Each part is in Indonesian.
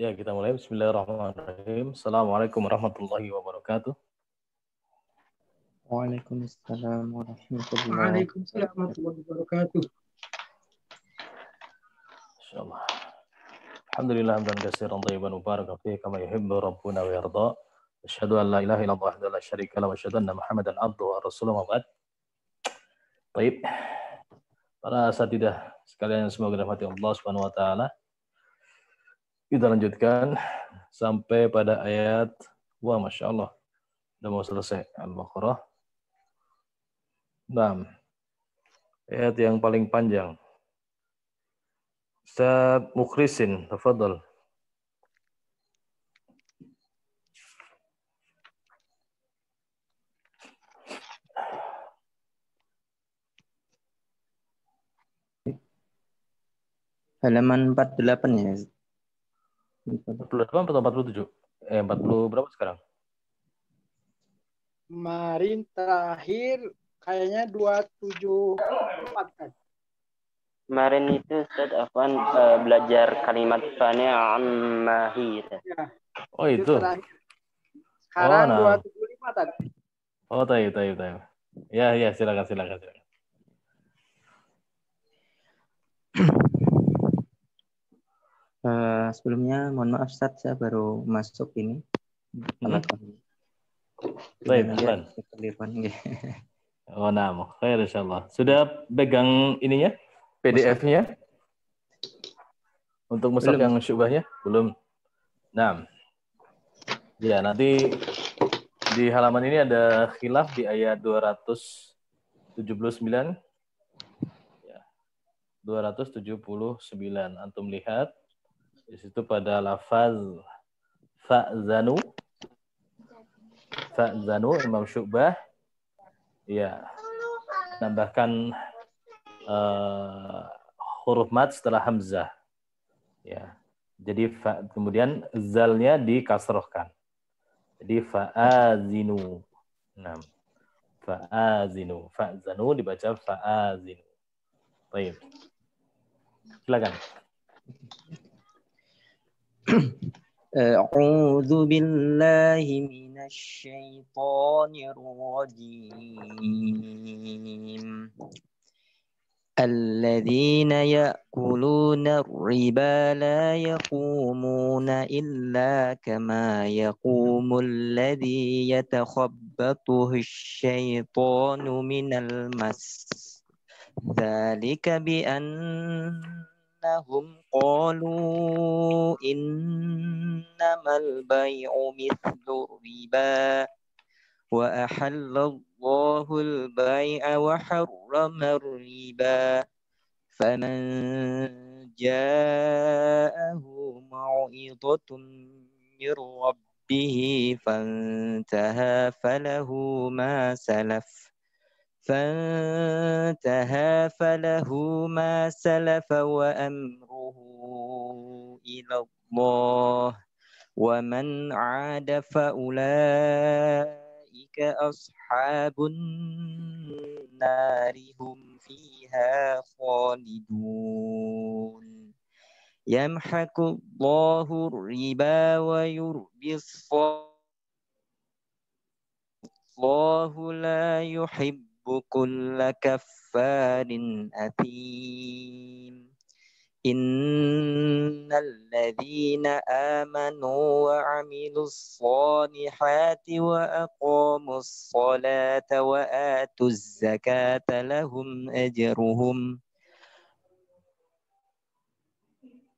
Ya, kita mulai. Bismillahirrahmanirrahim. Assalamualaikum warahmatullahi wabarakatuh. Waalaikumsalam warahmatullahi wabarakatuh. Insyaallah. Alhamdulillah hamdan katsiran thayyiban mubarakan fihi kama yuhibbu rabbuna wa yarda. Asyhadu an la ilaha illallah wahdahu la syarika lahu wa asyhadu anna Muhammadan abduhu wa rasuluhu wa ba'd. Baik. Para asatidzah sekalian semoga dirahmati Allah Subhanahu wa taala. Kita lanjutkan sampai pada ayat Masya Allah, udah mau selesai Al-Baqarah. Nah, ayat yang paling panjang. Ustaz Mukhrisin, tafadhal. Halaman 48 ya. 48 atau 47? 40 berapa sekarang? Kemarin terakhir kayaknya 274 kan. Kemarin itu Ustaz Afwan belajar kalimat fana ammahi. Ya. Oh itu. Sekarang 275 tadi. Oh tahu. Ya silakan. Sebelumnya mohon maaf Ustaz, saya baru masuk ini. Baik, oh nah, khair insyaallah. Sudah pegang ininya? PDF-nya? Untuk mushaf yang syubhahnya? Belum. Nah. Ya, nanti di halaman ini ada khilaf di ayat 279. Ya. 279. Antum lihat di situ pada lafaz fa'zanu Imam Syu'bah ya nambahkan huruf mad setelah hamzah ya, jadi kemudian zalnya dikasrohkan, jadi fa'azinu. Nah, fa'zanu dibaca fa'azinu. Baik, silakan. A'udzu billahi minasy syaithanir rajim. Alladzina ya'kuluna ar-riba la yaqumuna illa kama yaqumul ladzi yatakhabbathu asy-syaitanu minal mas. Dzalika bi annahum qalu innamal bay'u mithlu riba wa ahallallahu al-bay'a wa harrama ar-riba faman ja'ahu mau'izatun min rabbih fantaha falahu ma salaf wa amruhu ila Allah wa man 'ada fa ulaika ashabun nari hum fiha khalidun. Yamhaqullahu riba wa yurbis Allahu la yuhibbu kulla kaffarin athim. Innal ladzina amanu wa 'amilus solihati wa aqamus salata wa atuz zakata lahum ajruhum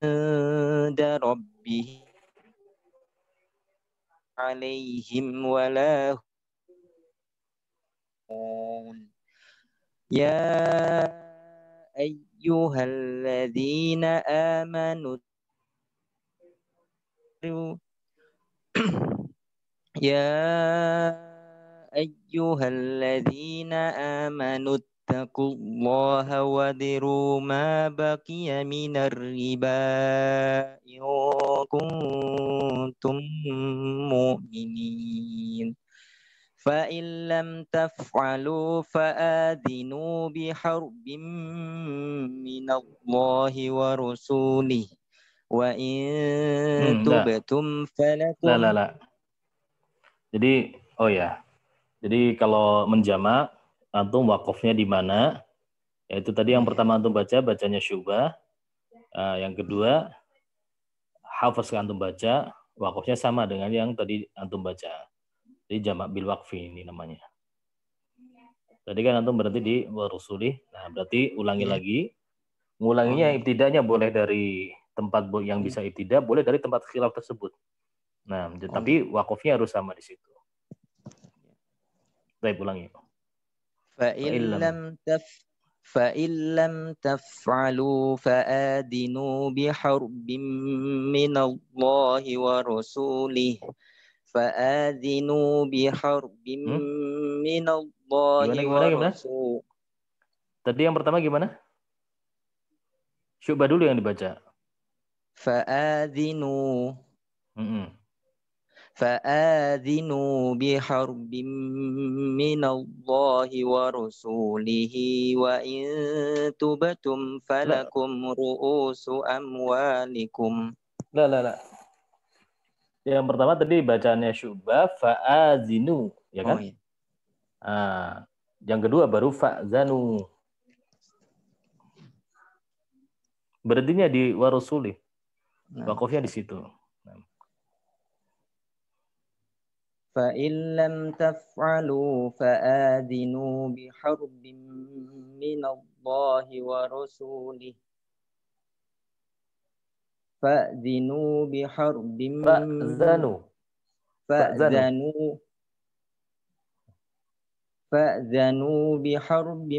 'inda rabbihim 'alaihim wa la ya ayyuhalladzina amanu ittaqullaha wa diru ma baqiya minar riba in kuntum mu'minin. فَإِن لَّمْ تَفْعَلُوا فَآذِنُوا بِحَرْبٍ مِّنَ اللَّهِ وَرُسُولِهِ وإن Enggak. تبتم فلكم. Lah. Jadi, oh ya. Jadi kalau menjamak, antum wakofnya di mana? Yaitu tadi yang pertama antum bacanya Syu'bah. Yang kedua, Hafs antum baca, wakofnya sama dengan yang tadi antum baca. Jadi jamak bil waqfi ini namanya. Tadi kan antum berarti di warusuli. Nah, berarti ulangi lagi. Ngulanginya ibtidanya boleh dari tempat yang bisa ibtidah, boleh dari tempat khilaf tersebut. Nah, tapi wakofnya harus sama di situ. Baik, ulangi. فإن لم تفعلوا فآذنوا بحرب من الله ورسوله فآذنوا بحرب من الله ورسوله. Tadi yang pertama gimana? Syu'bah dulu yang dibaca. فآذنوا بحرب من الله ورسوله وإن تبتم فلكم رؤوس أموالكم. Lah. Yang pertama tadi bacaannya Syu'bah fa'adzinu, ya kan? Yang kedua baru fa'zanu. Berartinya di warusuli. Wakofnya di situ. فإن لم تفعلوا فآذنوا بحرب من الله ورسوله فأذنوا بحرب فأذنوا بحرب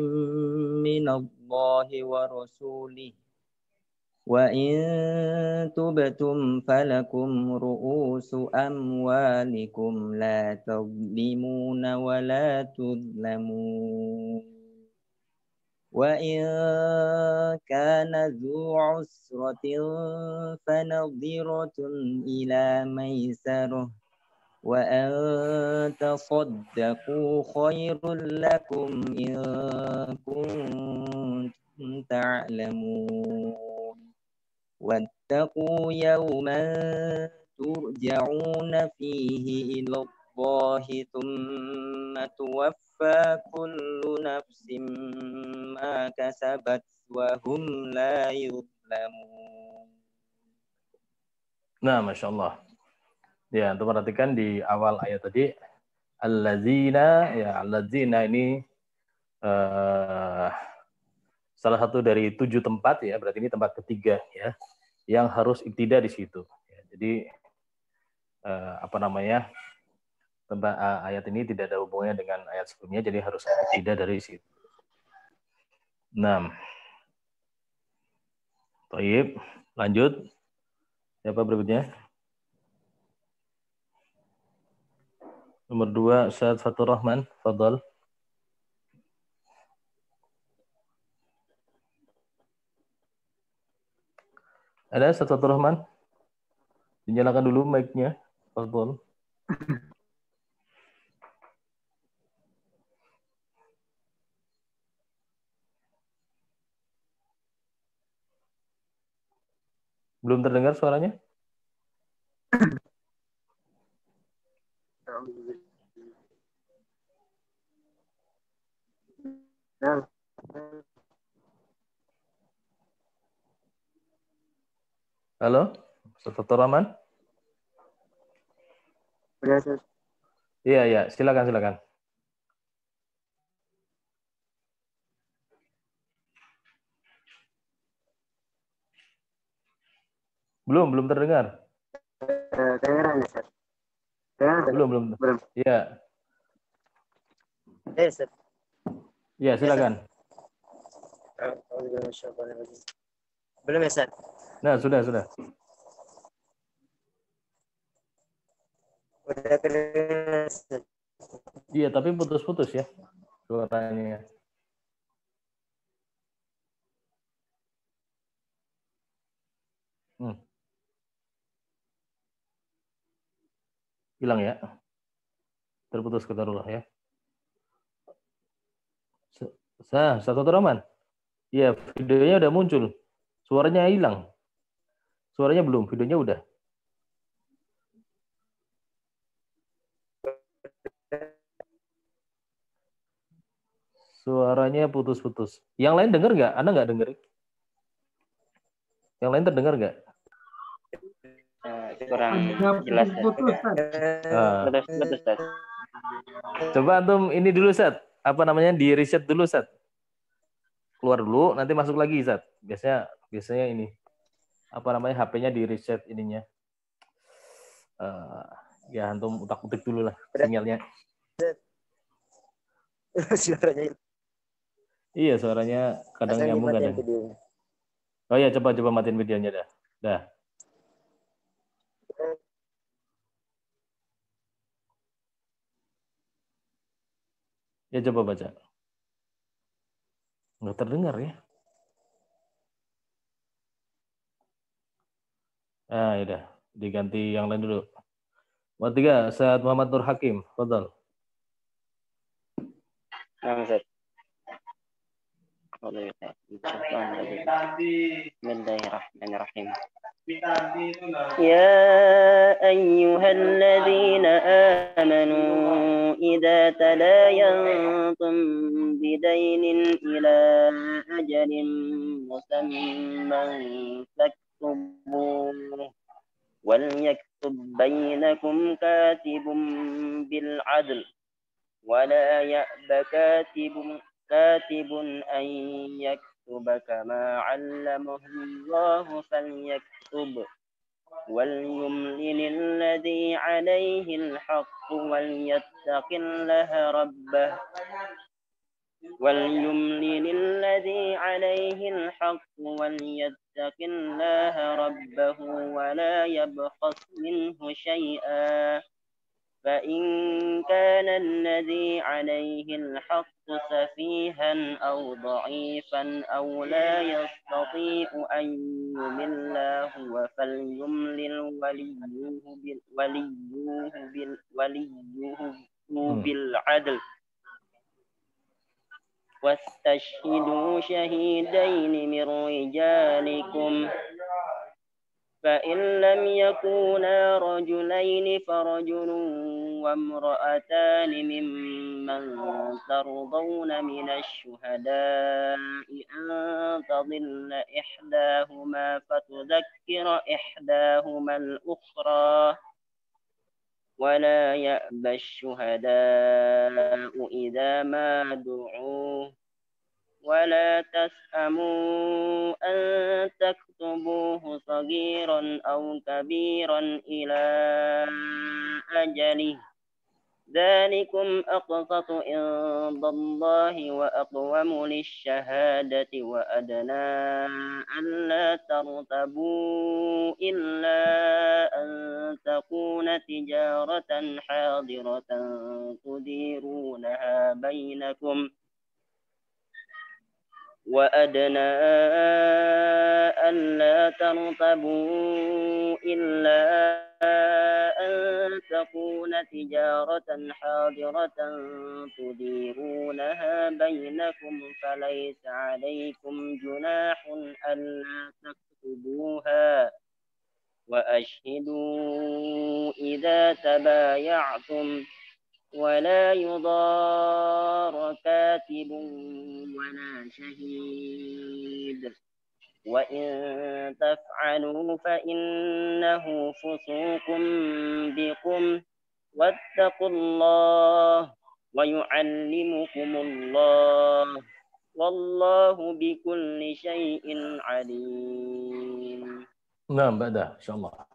من الله ورسوله وإن تبتم فلكم رؤوس أموالكم لا تظلمون ولا تظلمون وإن كان ذو عسرة فنظرة إلى ميسرة وأن تصدقوا خير لكم إن كنتم تعلمون واتقوا يوما ترجعون فيه إلى الله ثم توفى كل نفس ما كسبت وهم لا يظلمون. Nah, Masya Allah. Ya, untuk perhatikan di awal ayat tadi, alladzina ini salah satu dari 7 tempat ya, berarti ini tempat ketiga ya, yang harus ibtidah di situ. Ya, jadi tempat ayat ini tidak ada hubungannya dengan ayat sebelumnya, jadi harus ibtidah dari situ. 6. Baik, lanjut. Siapa berikutnya? Nomor 2, Ustaz Fatur Rahman, fadhal. Ada Ustaz Fatur Rahman? Dinyalakan dulu mic-nya, fadhal. Belum terdengar suaranya? Halo, Ustaz Fatur Rahman? Iya, silakan. Belum terdengar. Kedengaran, Ustaz. Belum. Iya. Ustaz. Iya, silakan. Belum ya, Ustaz? Nah, sudah. Udah kedengaran, Ustaz. Iya, tapi putus-putus ya suaranya. Hilang ya. Terputus kedarullah ya. Satu Rahman. Iya, videonya udah muncul. Suaranya hilang. Suaranya belum, videonya udah. Suaranya putus-putus. Yang lain dengar nggak? Anda nggak dengar? Yang lain terdengar nggak? Kurang Ada jelas. putus-putus, Ustaz. Putus, Ustaz. Coba antum ini dulu, Sat. Apa namanya? Di reset dulu, Sat. Keluar dulu, nanti masuk lagi, Sat. Biasanya ini. Apa namanya? HP-nya di reset ininya. Ya antum utak-utik dulu lah sinyalnya. Suaranya. Iya, suaranya kadang nyambung kadang. Oh iya, coba matiin videonya dah. Dah. Ya coba baca. Nggak terdengar ya. Ah, ya udah. Diganti yang lain dulu. Nomor 3, Ustaz Muhammad Nur Hakim. Fadhal. Nah, Ustaz. Bismillahirrahmanirrahim. يا أيها الذين آمنوا إذا تداينتم بدين إلى أجل مسمى فاكتبوه وليكتب بينكم كاتب بالعدل ولا يأب كاتب أن يكتب كما علمه الله فليكتب وليملل الذي عليه الحق وليتق الله ربه ولا يبخس منه شيئا فإن كان الذي عليه الحق سفيها أو ضعيفا أو لا يستطيع أن يمل هو فليملل وليه بالعدل واستشهدوا شهيدين من رجالكم فإن لم يكونا رجلين فرجل وامرأتان ممن ترضون من الشهداء أن تضل إحداهما فتذكر إحداهما الأخرى ولا يأبى الشهداء إذا ما دعوا ولا تسأموا أن تكتبوه صغيرا أو كبيرا إلى أجله ذلكم أقسط عند الله وأقوم للشهادة وأدنى ألا ترتبوا إلا أن تكون تجارة حاضرة تديرونها بينكم وأدنى ألا ترتبوا إلا أن تكون تجارة حاضرة تديرونها بينكم فليس عليكم جناح ألا تكتبوها وأشهدوا إذا تبايعتم ولا يضار كاتب ولا شهيد وإن تفعلوا فإنه فسوق بكم واتقوا الله ويعلمكم الله والله بكل شيء عليم. نعم بعد إن شاء الله.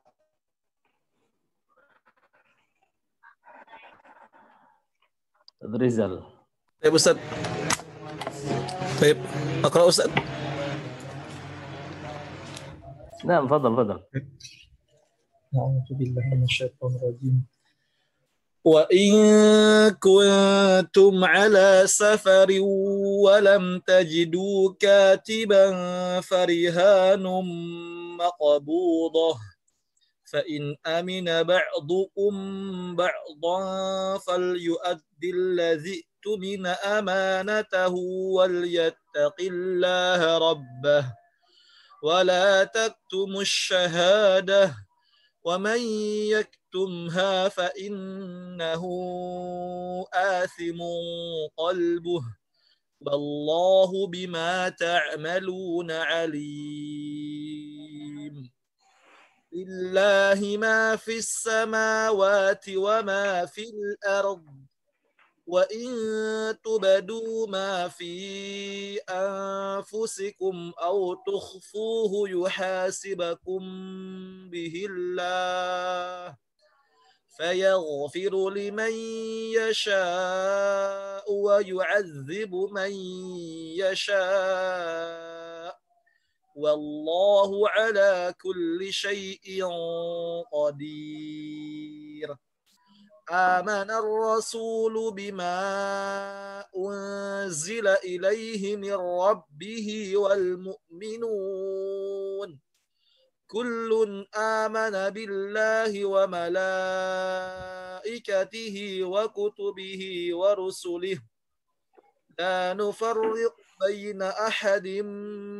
Rizal. طيب أستاذ. طيب أقرأ أستاذ. نعم تفضل. أعوذ بالله من الشيطان الرجيم. وإن كنتم على سفر ولم تجدوا كاتبا فرهان مقبوضة فإن أمن بعضكم بعضا فليؤدي الذي اؤتمن أمانته وليتق الله ربه ولا تكتموا الشهادة ومن يكتمها فإنه آثم قلبه والله بما تعملون عليم لله ما في السماوات وما في الأرض وإن تبدوا ما في أنفسكم أو تخفوه يحاسبكم به الله فيغفر لمن يشاء ويعذب من يشاء والله على كل شيء قدير آمن الرسول بما أنزل إليه من ربه والمؤمنون كل آمن بالله وملائكته وكتبه ورسله لا نفرق بين أحد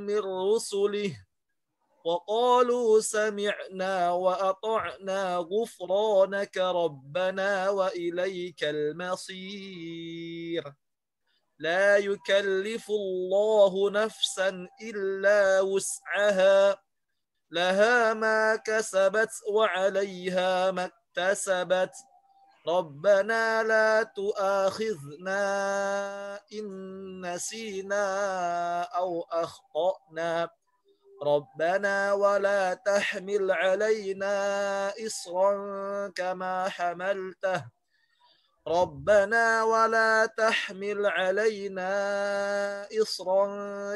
من رسله وقالوا سمعنا وأطعنا غفرانك ربنا وإليك المصير لا يكلف الله نفسا إلا وسعها لها ما كسبت وعليها ما اكتسبت ربنا لا تؤاخذنا إن نسينا أو أخطأنا ربنا ولا تحمل علينا إصرا كما حملته ربنا ولا تحمل علينا إصرا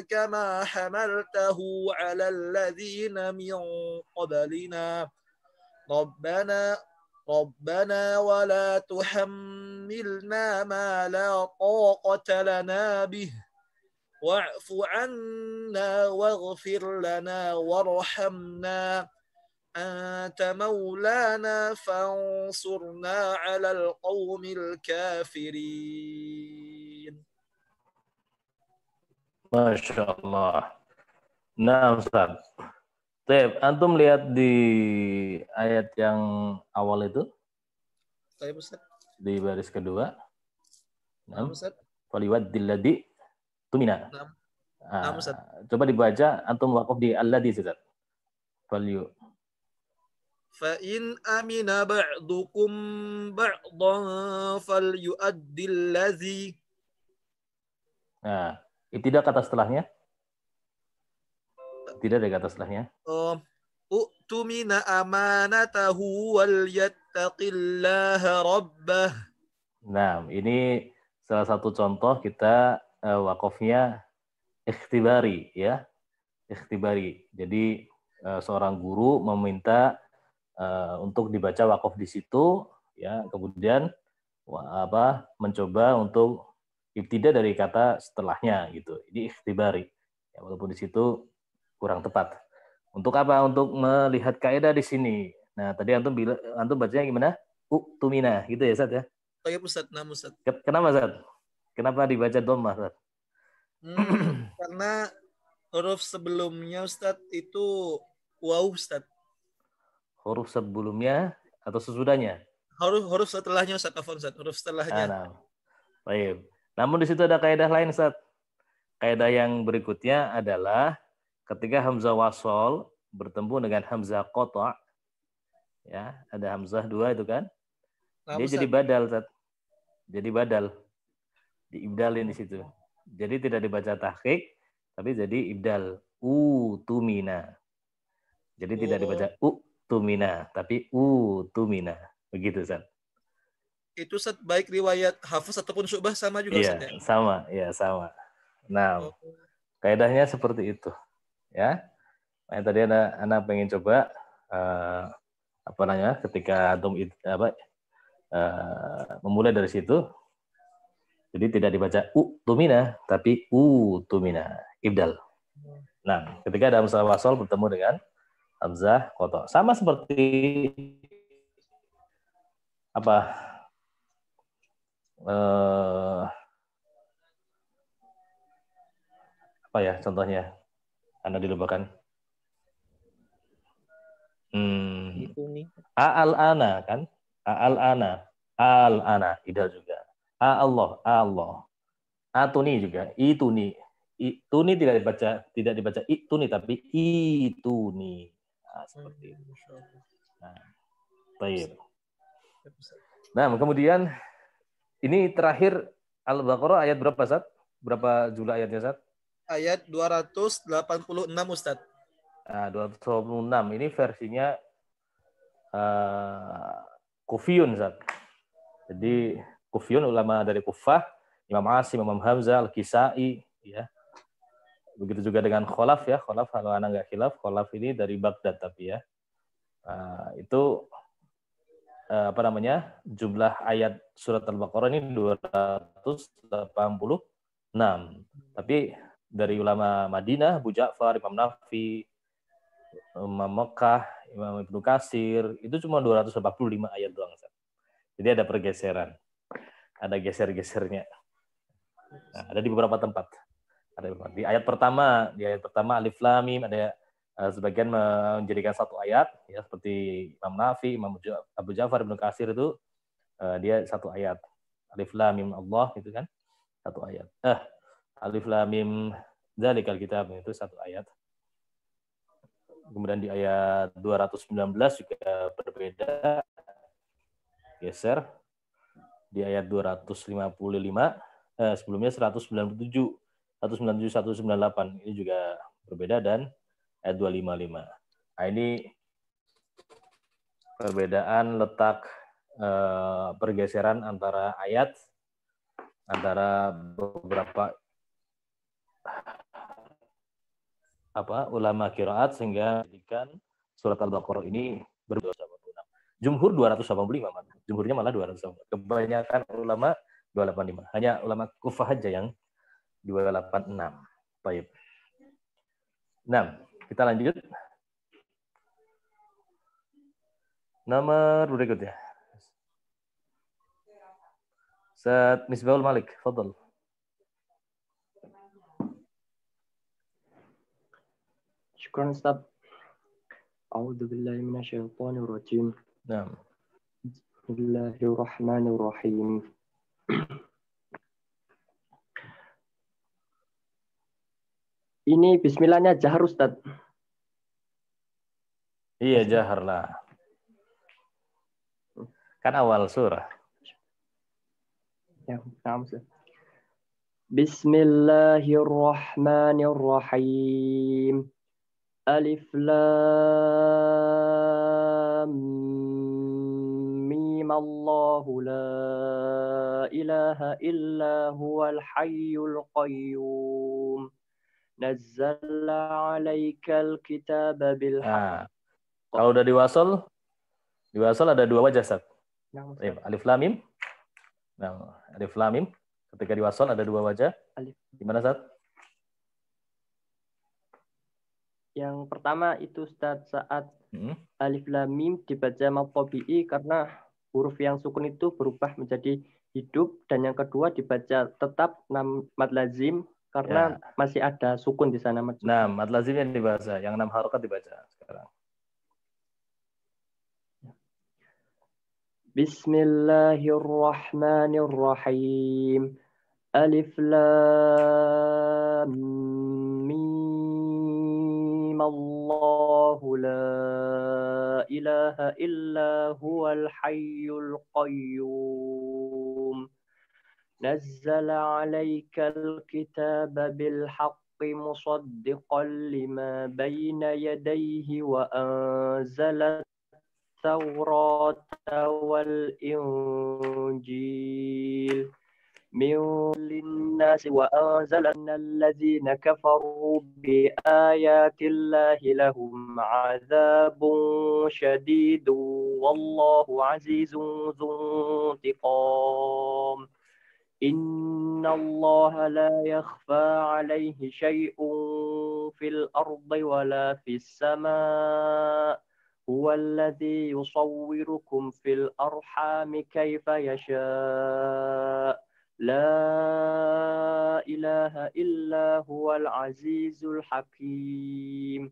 كما حملته على الذين من قبلنا ربنا ولا تحملنا ما لا طاقة لنا به واعف عنا واغفر لنا وارحمنا أنت مولانا فانصرنا على القوم الكافرين. Masya Allah. Nah, Ustaz. Antum lihat di ayat yang awal itu? Saya Ustaz. Di baris kedua. Nah, Ustaz. Faliwaddil ladzi tumina. Nah, Ustaz. Coba dibaca antum waqaf di alladzi, Ustaz. Falyu. فَإِنْ أَمِنَ بَعْضُكُمْ بَعْضًا فَلْيُؤَدِّ الَّذِي. Nah, tidak kata setelahnya? Tidak ada kata setelahnya. U'tumina amanatahu wal yattaqillaha rabbah. Nah, ini salah satu contoh kita wakafnya ikhtibari, ya. Ikhtibari. Jadi seorang guru meminta untuk dibaca wakaf di situ, ya. Kemudian mencoba untuk ibtida dari kata setelahnya gitu. Ini ikhtibari. Ya, walaupun di situ kurang tepat. Untuk apa? Untuk melihat kaidah di sini. Nah, tadi antum bacanya gimana? Tumina, gitu ya, Ustaz ya? Baik, Ustaz. Nah, Ustaz. Kenapa, Ustaz? Kenapa dibaca dhammah, Ustaz? Karena huruf sebelumnya, Ustaz, itu waw, Ustaz. Huruf sebelumnya atau sesudahnya? Huruf setelahnya, Ustaz. Afwan, Ustaz. Huruf setelahnya. Nah. Baik. Namun di situ ada kaidah lain, Ustaz. Kaidah yang berikutnya adalah ketika hamzah wasol bertemu dengan hamzah qata', ya, ada hamzah dua itu kan? Nah, dia Ustaz. jadi badal, Ustaz. Jadi badal. Diibdalin di situ. Jadi tidak dibaca tahqiq, tapi jadi ibdal. Tumina. Jadi tidak dibaca tumina, tapi tumina. Begitu, Ustaz. Itu, Ustaz, baik riwayat Hafiz ataupun Syu'bah sama juga, Ustaz, ya? Sama, ya sama. Nah, kaidahnya seperti itu, ya. Nah, tadi Ana pengen coba ketika antum memulai dari situ, jadi tidak dibaca tumina, tapi tumina, ibdal. Nah, ketika ada hamzah wasol bertemu dengan hamzah qata', sama seperti apa ya contohnya? Anda dilupakan. Ituni. Al-ana kan? Al-ana. Al-ana. Idal juga. Allah. Atuni juga. Ituni. Ituni tidak dibaca ituni tapi ituni. Nah, seperti itu. Nah, baik. Nah, kemudian ini terakhir Al-Baqarah ayat berapa, Ustaz? Berapa jumlah ayatnya, Ustaz? Ayat 286 Ustaz. Nah, 226. Ini versinya Kufiyun, Ustaz. Jadi Kufiyun ulama dari Kufah, Imam Asim, Imam Hamzah, Al-Kisai, ya. Begitu juga dengan Kholaf ya. Kholaf kalau anak nggak khilaf, Kholaf ini dari Baghdad tapi ya. Itu apa namanya? Jumlah ayat surat Al-Baqarah ini 286. Tapi dari ulama Madinah, Abu Ja'far, Imam Nafi, Imam Mekah, Imam Ibnu Katsir, itu cuma 245 ayat doang. Jadi ada pergeseran. Ada geser-gesernya. Nah, ada di beberapa tempat. Di ayat pertama Alif Lam Mim ada sebagian menjadikan satu ayat ya seperti Imam Nafi, Imam Abu Ja'far, Ibnu Katsir itu dia satu ayat. Alif Lam Mim Allah itu kan satu ayat. Alif Lam Mim Dzalikal Kitab itu satu ayat. Kemudian di ayat 219 juga berbeda. Geser. Di ayat 255 sebelumnya 197 198 ini juga berbeda dan ayat 255. Nah, ini perbedaan letak pergeseran antara ayat antara beberapa ulama qiraat sehingga menjadikan surat Al-Baqarah ini berbeda. Jumhur 285, jumhurnya malah 285. Kebanyakan ulama 285. Hanya ulama Kufah aja yang 286. Baik. Nah, kita lanjut. Nomor berikutnya. Ustaz Misbahul Malik, fadhal. Syukran Ustaz. A'udzu billahi minasyaitonir rajim. Naam. Bismillahirrahmanirrahim. Ini bismillahnya jahar Ustaz. Iya, jahar lah. Kan awal surah. Ya, paham Ustaz. Bismillahirrahmanirrahim. Alif Lam Mim Allahu la ilaha illa huwal hayyul qayyum. Nazzala 'alaikal kitaba bil haqq. Kalau udah diwasal ada dua wajah, Ustaz. Alif Lam Mim. Nah, Alif Lam Mim ketika diwasal ada dua wajah. Gimana, Ustaz? Yang pertama itu Ustaz saat Alif Lam Mim dibaca mad tabi'i karena huruf yang sukun itu berubah menjadi hidup, dan yang kedua dibaca tetap mad lazim karena masih ada sukun di sana. Nah, mad lazim yang dibaca, yang 6 harokat dibaca sekarang. Bismillahirrahmanirrahim. Alif Lam Mim Allahu la ilaha illa huwal hayyul qayyum. Nazzala 'alaikal kitaba bil haqqi musaddiqan lima bayna yadayhi wa anzala at-taurata wal injil min linnasi wa anzalna allazina kafaru bi ayatillahi lahum 'adzabun syadidun wallahu 'azizun dzuntiqam. Inna Allah la yakhfa 'alaihi syai'un fil ardi wala fis sama'. Huwa alladhi yusawwirukum fil arhami kaifa yasha'. La ilaha illa huwal azizul hakim.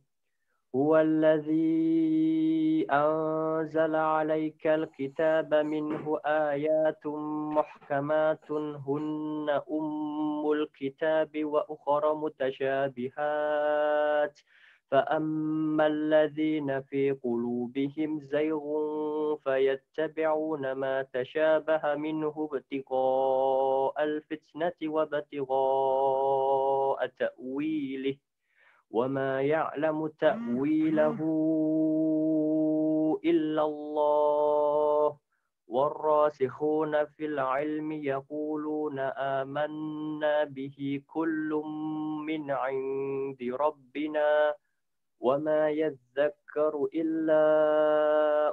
هو الذي أنزل عليك الكتاب منه آيات محكمات هن أم الكتاب وأخر متشابهات فأما الذين في قلوبهم زيغ فيتبعون ما تشابه منه ابتغاء الفتنة وابتغاء تأويله وما يعلم تأويله إلا الله والراسخون في العلم يقولون آمنا به كل من عند ربنا وما يذكر إلا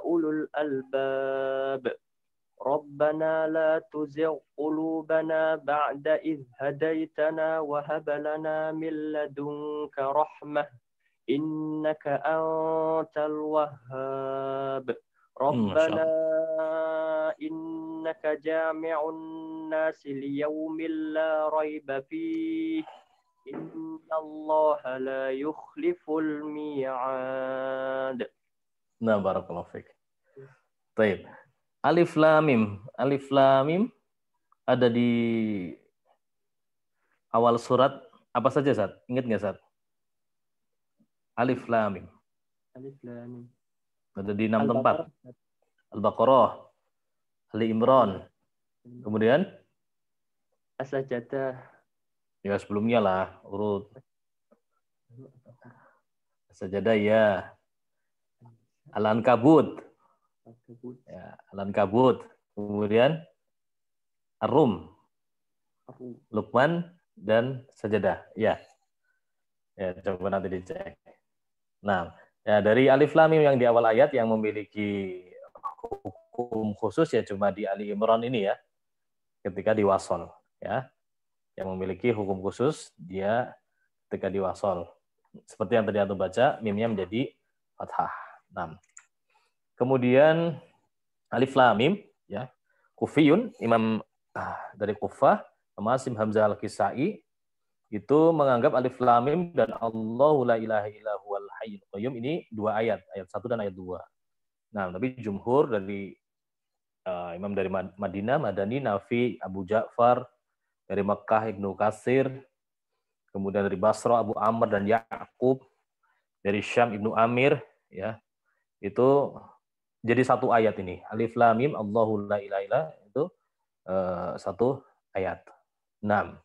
أولو الألباب ربنا لا تزغ قلوبنا بعد إذ هديتنا وهب لنا من لدنك رحمة إنك أنت الوهاب ربنا إنك جامع الناس ليوم لا ريب فيه إن الله لا يخلف الميعاد. Nah, barakallahu fiik. Baik. Alif lam mim. Alif lam mim ada di awal surat apa saja, Sat? Ingat nggak, Sat? Alif lam mim. Alif lam mim. Ada di 6 tempat. Al-Baqarah, Ali Imran. Kemudian As-Sajdah. Ya sebelumnya lah, urut. As-Sajdah ya. Al-Ankabut. Ya, Al-Ankabut. Kemudian Ar-Rum. Luqman dan Sajdah. Ya. Ya, coba nanti dicek. Nah, ya dari Alif Lam Mim yang di awal ayat yang memiliki hukum khusus ya cuma di Ali Imran ini ya. Ketika diwasol, ya. Yang memiliki hukum khusus dia ketika diwasol. Seperti yang tadi Antum baca, mimnya menjadi fathah. 6. Kemudian Alif Lam Mim ya. Kufiyun, imam dari Kufah, Asim Hamzah Al-Kisai itu menganggap Alif Lam Mim dan Allahu la ilaha illa huwal hayyul qayyum ini 2 ayat, ayat 1 dan ayat 2. Nah, tapi jumhur dari imam dari Madinah, Madani, Nafi, Abu Ja'far, dari Mekah Ibnu Katsir, kemudian dari Basra Abu Amr dan Ya'qub, dari Syam Ibnu Amir ya. Itu jadi 1 ayat ini. Alif Lam Mim Allahu la ilaha illa itu 1 ayat. 6.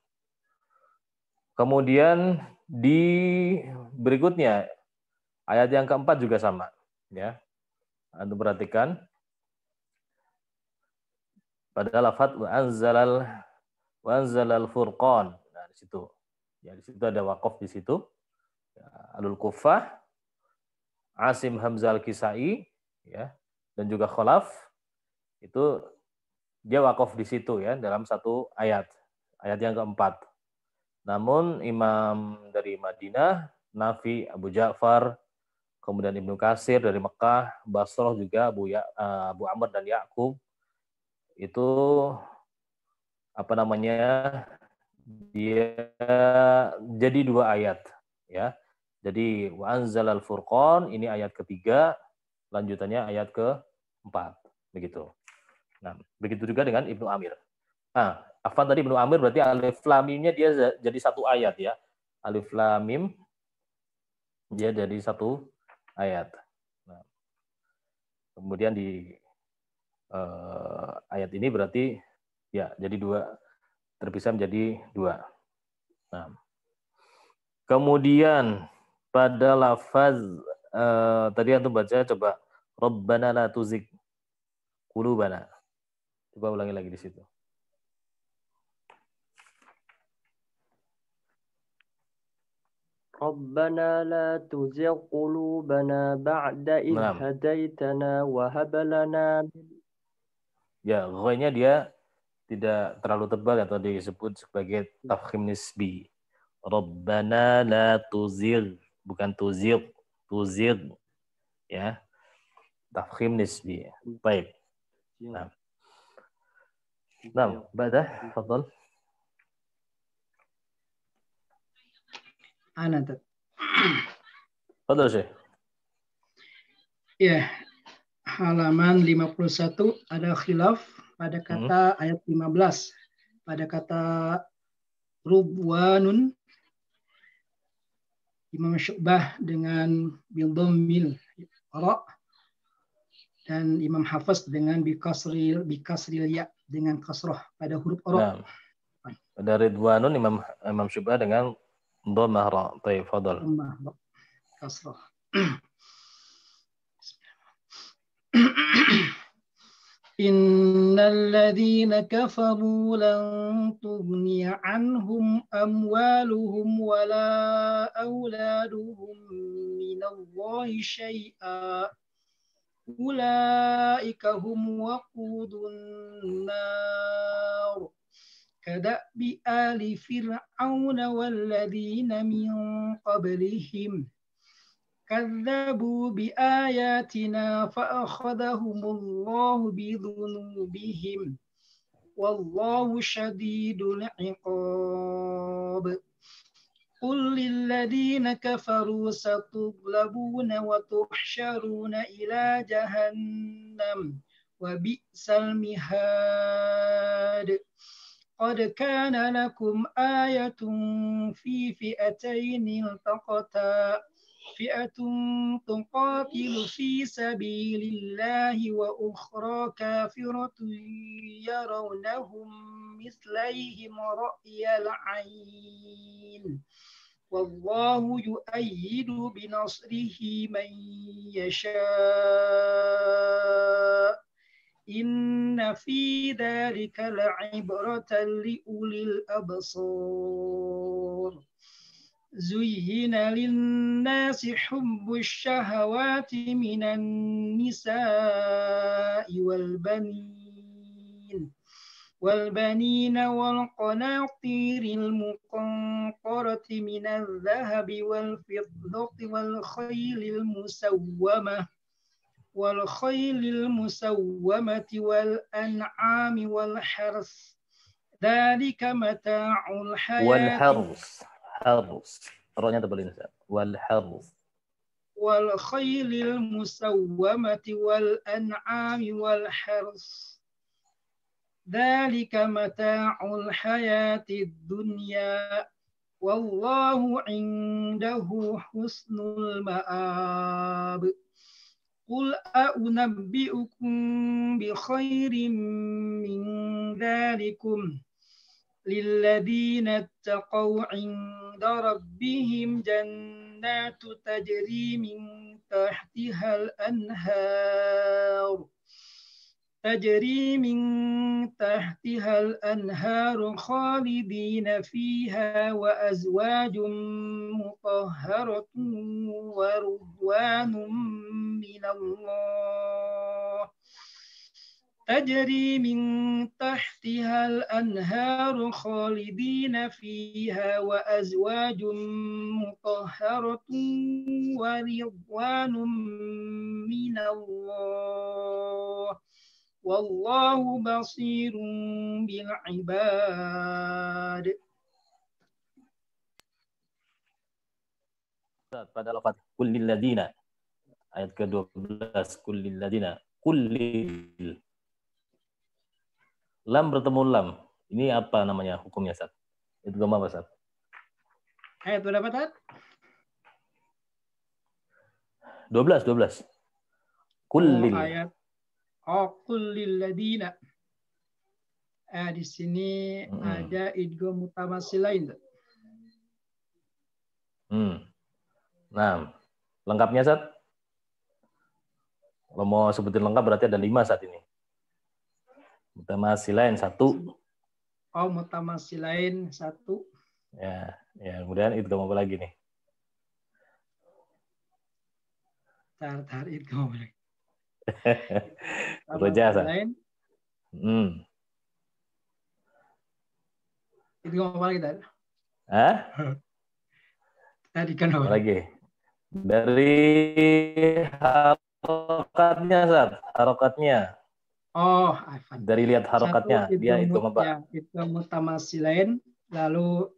Kemudian di berikutnya ayat yang keempat juga sama ya. Anda perhatikan pada lafaz wa anzalal furqan. Nah, di situ. Ya, di situ ada waqaf di situ. Ya, Alul Kufah, Asim Hamzah Al-Kisai ya, dan juga Khalaf itu dia waqaf di situ ya dalam 1 ayat. Ayat yang keempat. Namun imam dari Madinah, Nafi, Abu Ja'far, kemudian Ibnu Katsir dari Mekah, Basrah juga Abu Amr dan Ya'qub itu dia jadi 2 ayat ya. Jadi wa anzalal furqan ini ayat ketiga, lanjutannya ayat keempat begitu. Nah, begitu juga dengan Ibnu Amir. Nah, Afan tadi Ibnu Amir berarti Alif Lam Mimnya dia jadi 1 ayat ya. Alif Lam Mim dia jadi 1 ayat. Nah, kemudian di ayat ini berarti ya jadi 2 terpisah menjadi 2. Nah, kemudian pada lafaz tadi antum baca coba Rabbana la tuzigh qulubana. Coba ulangi lagi di situ. Rabbana la tuzigh qulubana ba'da idh hadaitana wa hab lana. Ya, ghainnya dia tidak terlalu tebal atau disebut sebagai tafkhim nisbi. Rabbana la tuzigh, bukan tuzigh, tuzigh. Ya. Tafkhim nisbi. Baik. Nah. Nah, badah, tafadhal. Ana. Tafadhal, Syekh. Ya, halaman 51 ada khilaf pada kata ayat 15. Pada kata rubwanun, Imam Syu'bah dengan bidhammil ra, dan Imam Hafiz dengan bikasril ya, dengan kasrah pada huruf ra. Nah, pada Ridwanun Imam Syu'bah dengan dhammah ra. Baik, fadal. Kasrah. Innal ladzina kafaru lan tughni anhum amwaluhum wala auladuhum minallahi syai'a ulaika hum waqudun nar kadabi ali fir'auna walladzina min qablihim كذبوا بآياتنا فأخذهم الله بذنوبهم والله شديد العقاب قل للذين كفروا ستغلبون وتحشرون إلى جهنم وبئس المهاد قد كان لكم آية في فئتين التقتا فئة تقاتل في سبيل الله وأخرى كافرة يرونهم مثليهم رأي العين والله يؤيد بنصره من يشاء إن في ذلك لعبرة لأولي الأبصار زين للناس حب الشهوات من النساء والبنين والقناطير المقنطرة من الذهب والفضة والخيل المسومة والأنعام والحرث ذلك متاع الحياة والحرث rohnya tebelin والخيل المسومة والأنعام والحرث ذلك متاع الحياة الدنيا والله عنده حسن المآب قل أنبئكم بخير من ذلكم للذين اتقوا عند ربهم جنات تجري من تحتها الأنهار خالدين فيها وأزواج مطهرة ورضوان من الله تجري من تحتها الأنهار خالدين فيها وأزواج مطهرة ورضوان من الله والله بصير بالعباد. Pada lafaz kullil ladina ayat ke-12 kullil ladina kullil lam bertemu lam ini apa namanya hukumnya Ustaz? Itu apa Ustaz? Ayat berapa Tad? 12 kullil ayat kullil ladina. Di sini ada idgham mutamatsilain. Nah, lengkapnya Ustaz? Kalau mau sebutin lengkap berarti ada 5 saat ini. Mutamatsilain 1. Mutamatsilain 1. Ya, kemudian idgham apa lagi nih? Tar idgham apa lagi? Rojasa. Idgham apa lagi Tad? Tadi kan apa lagi? Dari harokatnya, Ustaz. Harokatnya. Dari lihat harokatnya, dia idgham apa? Ya, idgham mutamatsilain, lalu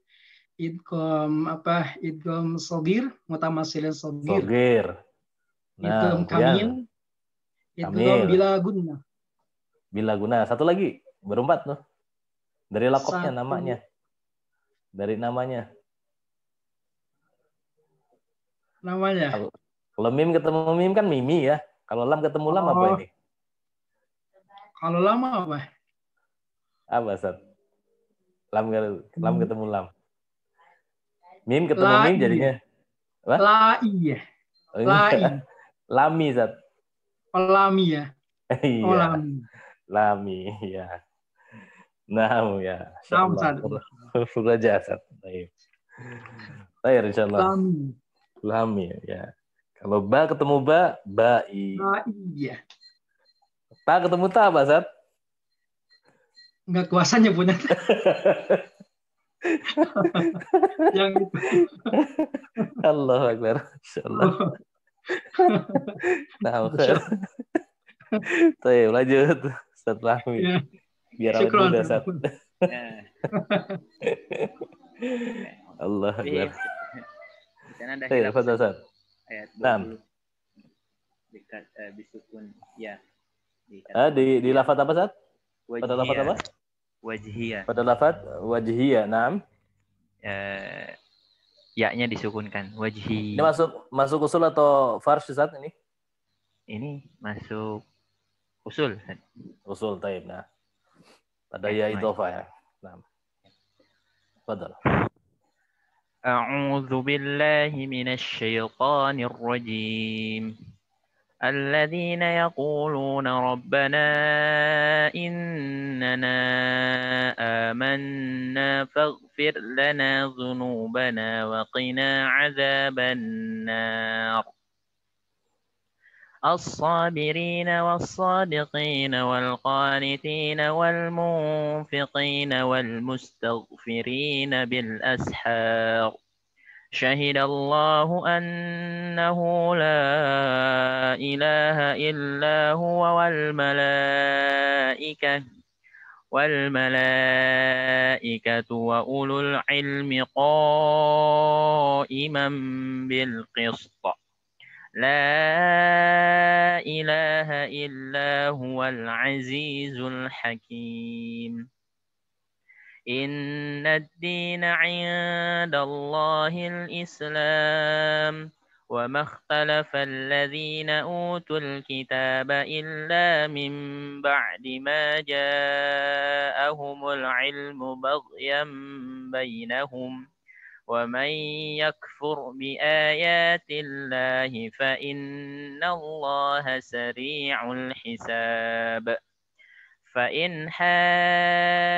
idgham shagir, mutamatsilain shagir. Idgham kamin. Idgham bila guna. Bila guna. Satu lagi. Berempat tuh. Dari lakopnya, namanya. Dari namanya. Namanya. Kalau mim ketemu mim kan mimi ya. Kalau lam ketemu lam apa ini? Kalau lama apa? Apa, Ustaz? Lam ketemu lam. Mim ketemu mim jadinya. Apa? Lai ya. Lai. Lami, Ustaz. Lami ya. Iya. Lami, ya. Nah, ya. Insyaallah. Full aja, Ustaz. Baik. Baik, insyaallah. Lami, ya. Kalau ba ketemu ba, bai. Iya. Ta ketemu ta apa, Ustaz? Enggak kuasanya punya. Yang itu. Allahu Akbar. Insyaallah. Nah, khair. Baik, lanjut. Ustaz Rahmi. Ya. Biar awet muda, Ustaz. Allah Akbar. Di sana ada khilaf Ustaz. Ayat 20. Dekat bisukun ya. Di lafaz apa, Ustaz? Pada lafaz apa? Wajhiyah. Pada lafaz wajhiyah, naam. Ya-nya disukunkan, wajhi. Ini masuk usul atau farsh, Ustaz ini? Ini masuk usul. Usul, taib. Nah. Pada ya idhofah ya. Naam. Fadal. أعوذ بالله من الشيطان الرجيم الذين يقولون ربنا إننا آمنا فاغفر لنا ذنوبنا وقنا عذاب النار الصابرين والصادقين والقانتين والمنفقين والمستغفرين بالأسحار شهد الله أنه لا إله إلا هو والملائكة وأولو العلم قائما بالقسط لا إله إلا هو العزيز الحكيم إن الدين عند الله الإسلام وما اختلف الذين أوتوا الكتاب إلا من بعد ما جاءهم العلم بغيا بينهم ومن يكفر بآيات الله فإن الله سريع الحساب فإن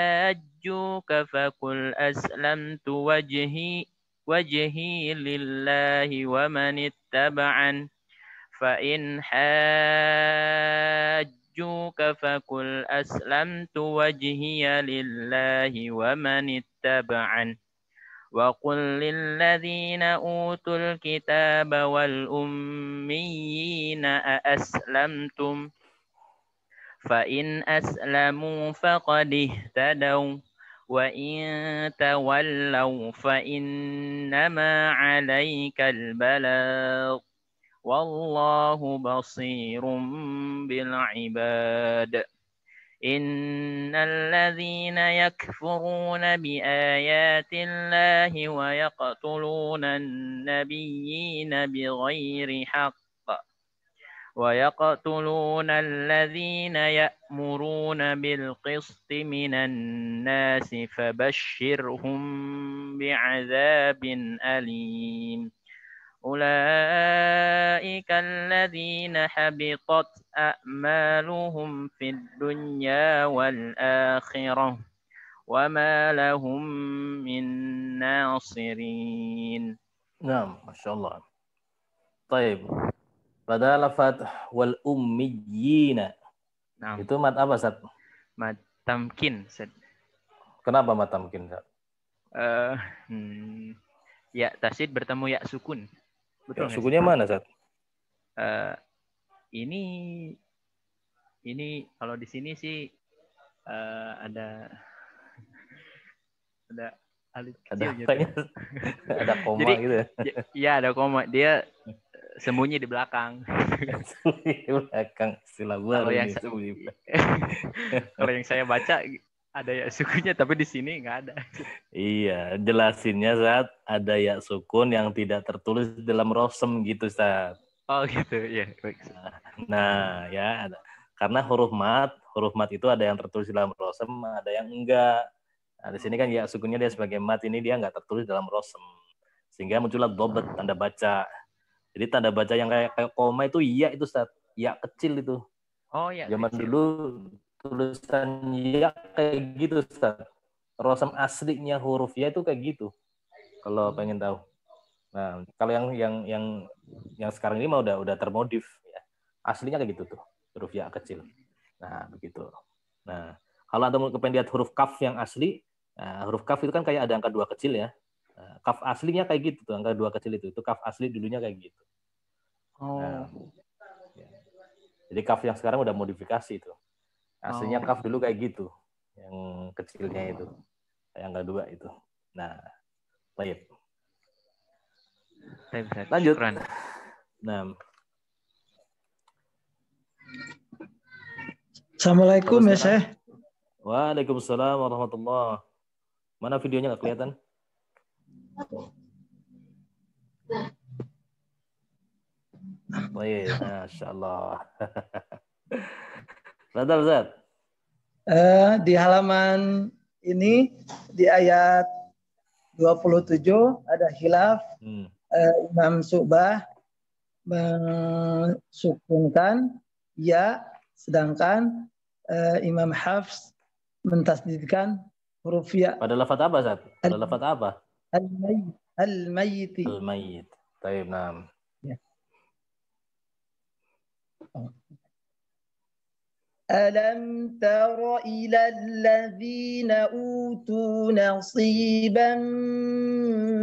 حاجوك فقل أسلمت وجهي لله ومن اتبعن فإن حاجوك فقل أسلمت وجهي لله ومن اتبعن وقل للذين أوتوا الكتاب والأميين أأسلمتم فإن أسلموا فقد اهتدوا وإن تولوا فإنما عليك البلاغ والله بصير بالعباد إن الذين يكفرون بآيات الله ويقتلون النبيين بغير حق ويقتلون الذين يأمرون بالقسط من الناس فبشرهم بعذاب أليم أولئك الذين حبطت أعمالهم في الدنيا والآخرة وما لهم من ناصرين. نعم ما شاء الله. طيب. Pada lafaz wal ummiyina. Nah. Itu mat apa, Ustaz? Mat tamkin, Ustaz. Kenapa mat tamkin, Ustaz? Ya tasydid bertemu ya sukun. Betul. Ya, sukunnya mana, Ustaz? Ini kalau di sini sih ada alif kecil gitu. Ada koma. Jadi, gitu ya. Ya ada koma. Dia sembunyi di belakang. Sembunyi di belakang, istilah baru Kalau yang nih, sembunyi. kalau yang saya baca ada ya sukunya, tapi di sini nggak ada. Iya, jelasinnya saat ada ya sukun yang tidak tertulis dalam rosem gitu, Ustaz. Oh gitu, ya. Baik. Nah, ya, karena huruf mat itu ada yang tertulis dalam rosem, ada yang enggak. Nah, di sini kan ya sukunnya dia sebagai mat, ini dia enggak tertulis dalam rosem. Sehingga muncullah dobet, tanda baca. Jadi tanda baca yang kayak koma itu iya itu, Ustaz. Ya kecil itu. Oh ya. Zaman kecil. dulu tulisan ya kayak gitu, Ustaz. Rosem aslinya huruf ya itu kayak gitu. Kalau pengen tahu. Nah, kalau yang sekarang ini mah udah termodif ya. Aslinya kayak gitu tuh, huruf ya kecil. Nah, begitu. Nah, kalau Anda mau kepengen lihat huruf kaf yang asli, huruf kaf itu kan kayak ada angka 2 kecil ya. Kaf aslinya kayak gitu tuh, angka 2 kecil itu. Itu kaf asli dulunya kayak gitu. Nah, ya. Jadi kaf yang sekarang udah modifikasi itu. Aslinya kaf dulu kayak gitu. Yang kecilnya itu. Yang angka 2 itu. Nah, baik. Lanjut. Nah. Assalamualaikum ya Syekh. Waalaikumsalam warahmatullahi. Mana videonya nggak kelihatan? Baik, Masya Allah. Betul, Ustaz. Di halaman ini di ayat 27 ada khilaf. Imam Syu'bah mensukunkan ya, sedangkan Imam Hafs mentasdidkan huruf ya. Pada lafaz apa, Ustaz? Pada lafaz apa? Al-mayyit. Al-mayyit. Baik, nah. Ya. ألم تر إلى الذين أوتوا نصيبا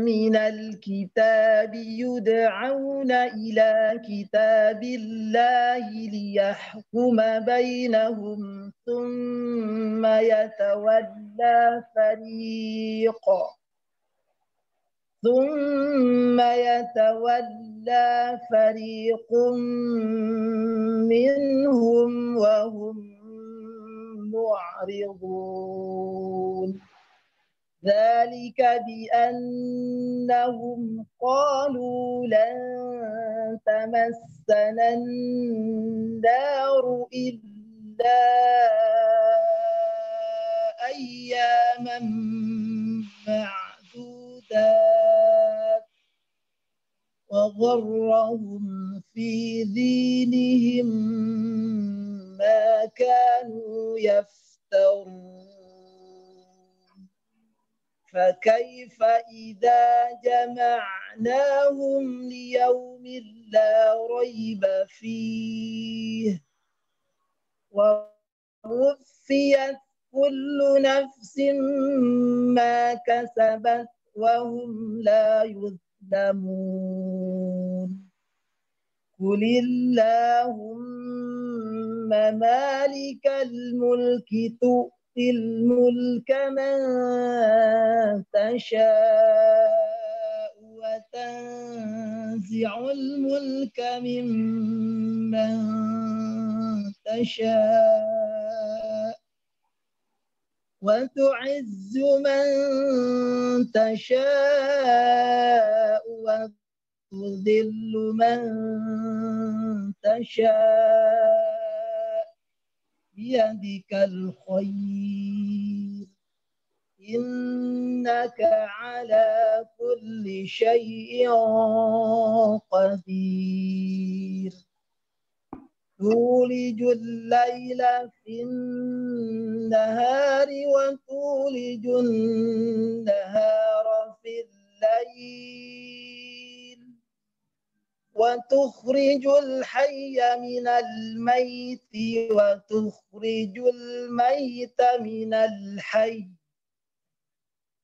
من الكتاب يدعون إلى كتاب الله ليحكم بينهم ثم يتولى فريق منهم وهم معرضون ذلك بأنهم قالوا لن تمسنا النار إلا أياما معدودات وغرهم في دينهم ما كانوا يفترون فكيف إذا جمعناهم ليوم لا ريب فيه ووفيت كل نفس ما كسبت وهم لا يظلمون قل اللهم مالك الملك تؤتي الملك من تشاء وتنزع الملك ممن تشاء وتعز من تشاء وتذل من تشاء بيدك الخير إنك على كل شيء قدير تولج الليل في النهار وتولج النهار في الليل وتخرج الحي من الميت وتخرج الميت من الحي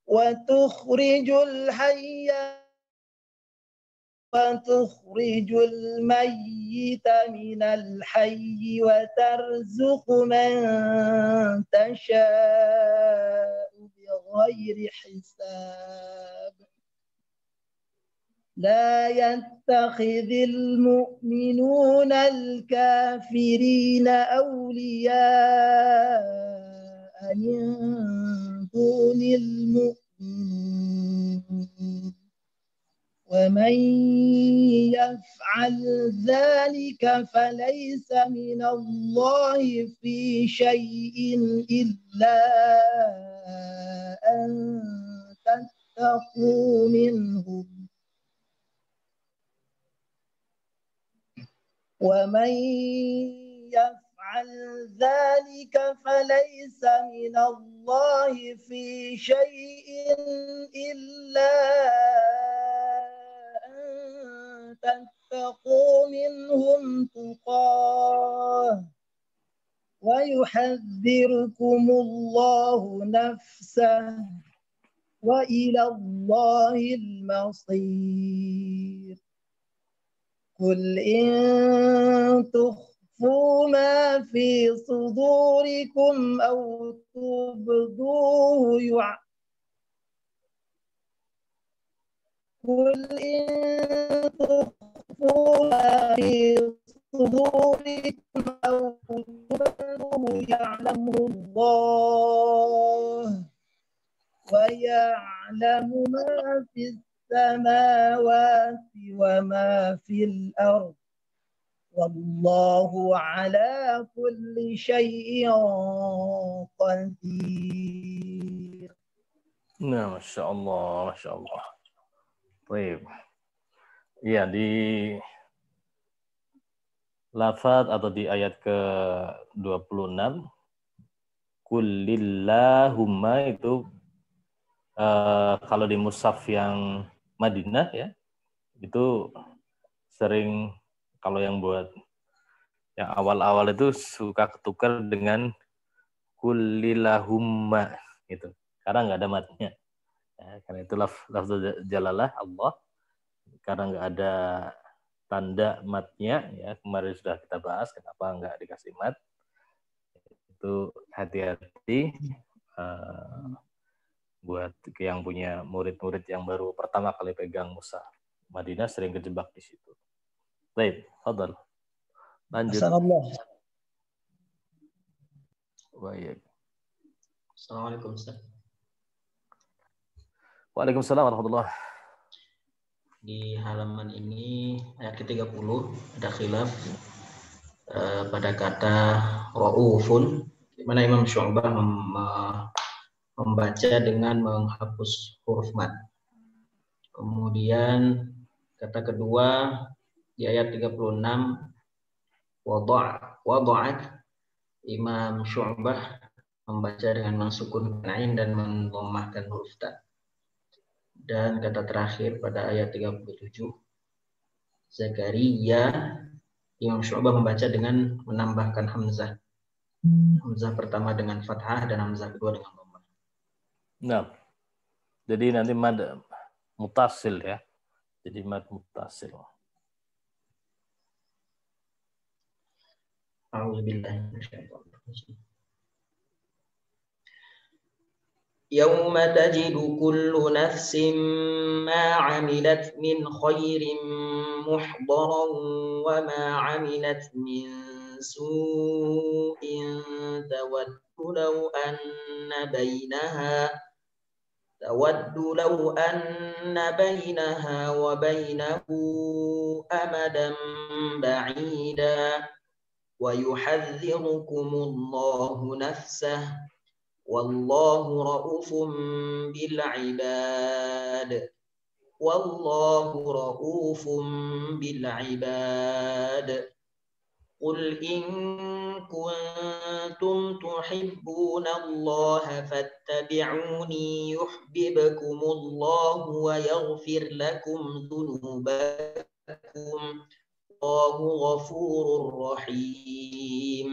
وتخرج الحي وتخرج الميت من الحي وترزق من تشاء بغير حساب لا يتخذ المؤمنون الكافرين أولياء من دون المؤمنين ومن يفعل ذلك فليس من الله في شيء إلا أن تتقوا منهم ومن يفعل ذلك فليس من الله في شيء إلا أن تتقوا منهم تقاه ويحذركم الله نفسه وإلى الله المصير قل إن تخفوا ما في صدوركم أو تبدوه قل إن تخفوا ما في صدوركم أو تبدوه يعلمه الله ويعلم ما في السماوات وما في الأرض والله على كل شيء قدير. Nah, Masya Allah, Masya Allah. Baik. Iya, di lafaz atau di ayat ke-26 Kulillahumma itu kalau di mushaf yang Madinah ya itu sering kalau yang buat yang awal-awal itu suka ketukar dengan Kulillahumma gitu karena nggak ada matnya ya, karena itu lafaz jalalah Allah karena nggak ada tanda matnya ya kemarin sudah kita bahas kenapa nggak dikasih mat itu hati-hati buat yang punya murid-murid yang baru pertama kali pegang mushaf Madinah sering kejebak di situ. Baik, fadhal. Lanjut. Baik. Assalamualaikum Ustaz. Waalaikumsalam warahmatullahi. Di halaman ini ayat ke-30 ada khilaf pada kata ra'ufun di mana Imam Syu'bah membaca dengan menghapus huruf mat. Kemudian kata kedua di ayat 36 wada'at Imam Syu'bah membaca dengan mensukun ain dan mendhammahkan huruf ta. Dan kata terakhir pada ayat 37 Zakaria Imam Syu'bah membaca dengan menambahkan hamzah. Hamzah pertama dengan fathah dan hamzah kedua dengan dhammah. Nah, jadi nanti mad mutasil ya. Jadi mad mutasil. A'udzubillahi minasyaitonir rajim. يوم تجد كل نفس ما عملت من خير محضرا وما عملت من سوء تود لو أن بينها وبينه أمدا بعيدا ويحذركم الله نفسه والله رؤوف بالعباد قل إن كنتم تحبون الله فاتبعوني يحببكم الله ويغفر لكم ذنوبكم والله غفور رحيم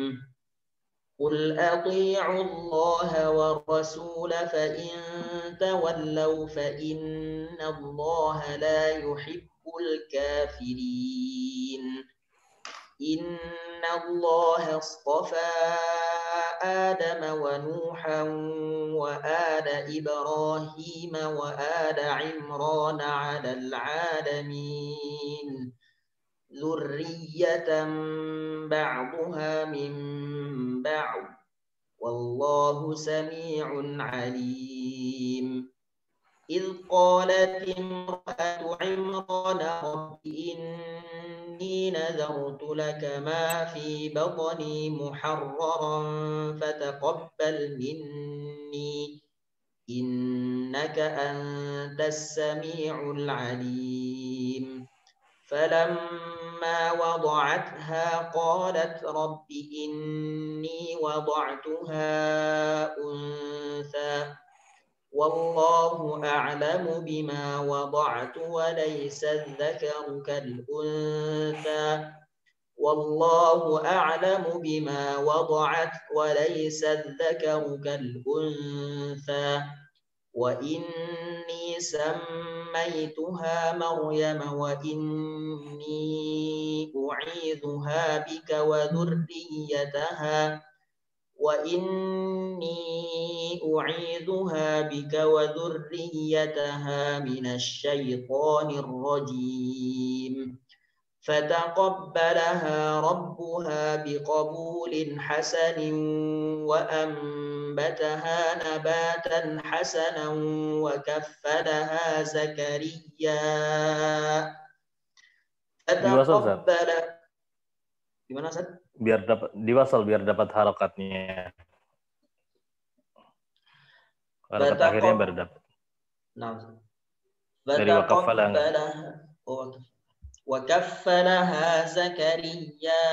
قل أطيعوا الله والرسول فإن تولوا فإن الله لا يحب الكافرين إن الله اصطفى آدم ونوحا وآل إبراهيم وآل عمران على العالمين ذرية بعضها من بعض والله سميع عليم إذ قالت امرأة عمران رب إني نذرت لك ما في بطني محررا فتقبل مني إنك أنت السميع العليم فلما وضعتها قالت رب إني وضعتها أنثى والله أعلم بما وضعت وليس الذكر كالأنثى والله أعلم بما وضعت وليس الذكر كالأنثى وإني سميتها مريم وإني أعيذها بك وذريتها من الشيطان الرجيم فتقبلها ربها بقبول حسن وأنبتها نباتا حسنا وكفلها زكريا فتقبل gimana Ustaz? Biar dapat diwasal biar dapat harokatnya. Harokat akhirnya baru dapat. Nah. Dari wakaffalah. وكفلها زكريا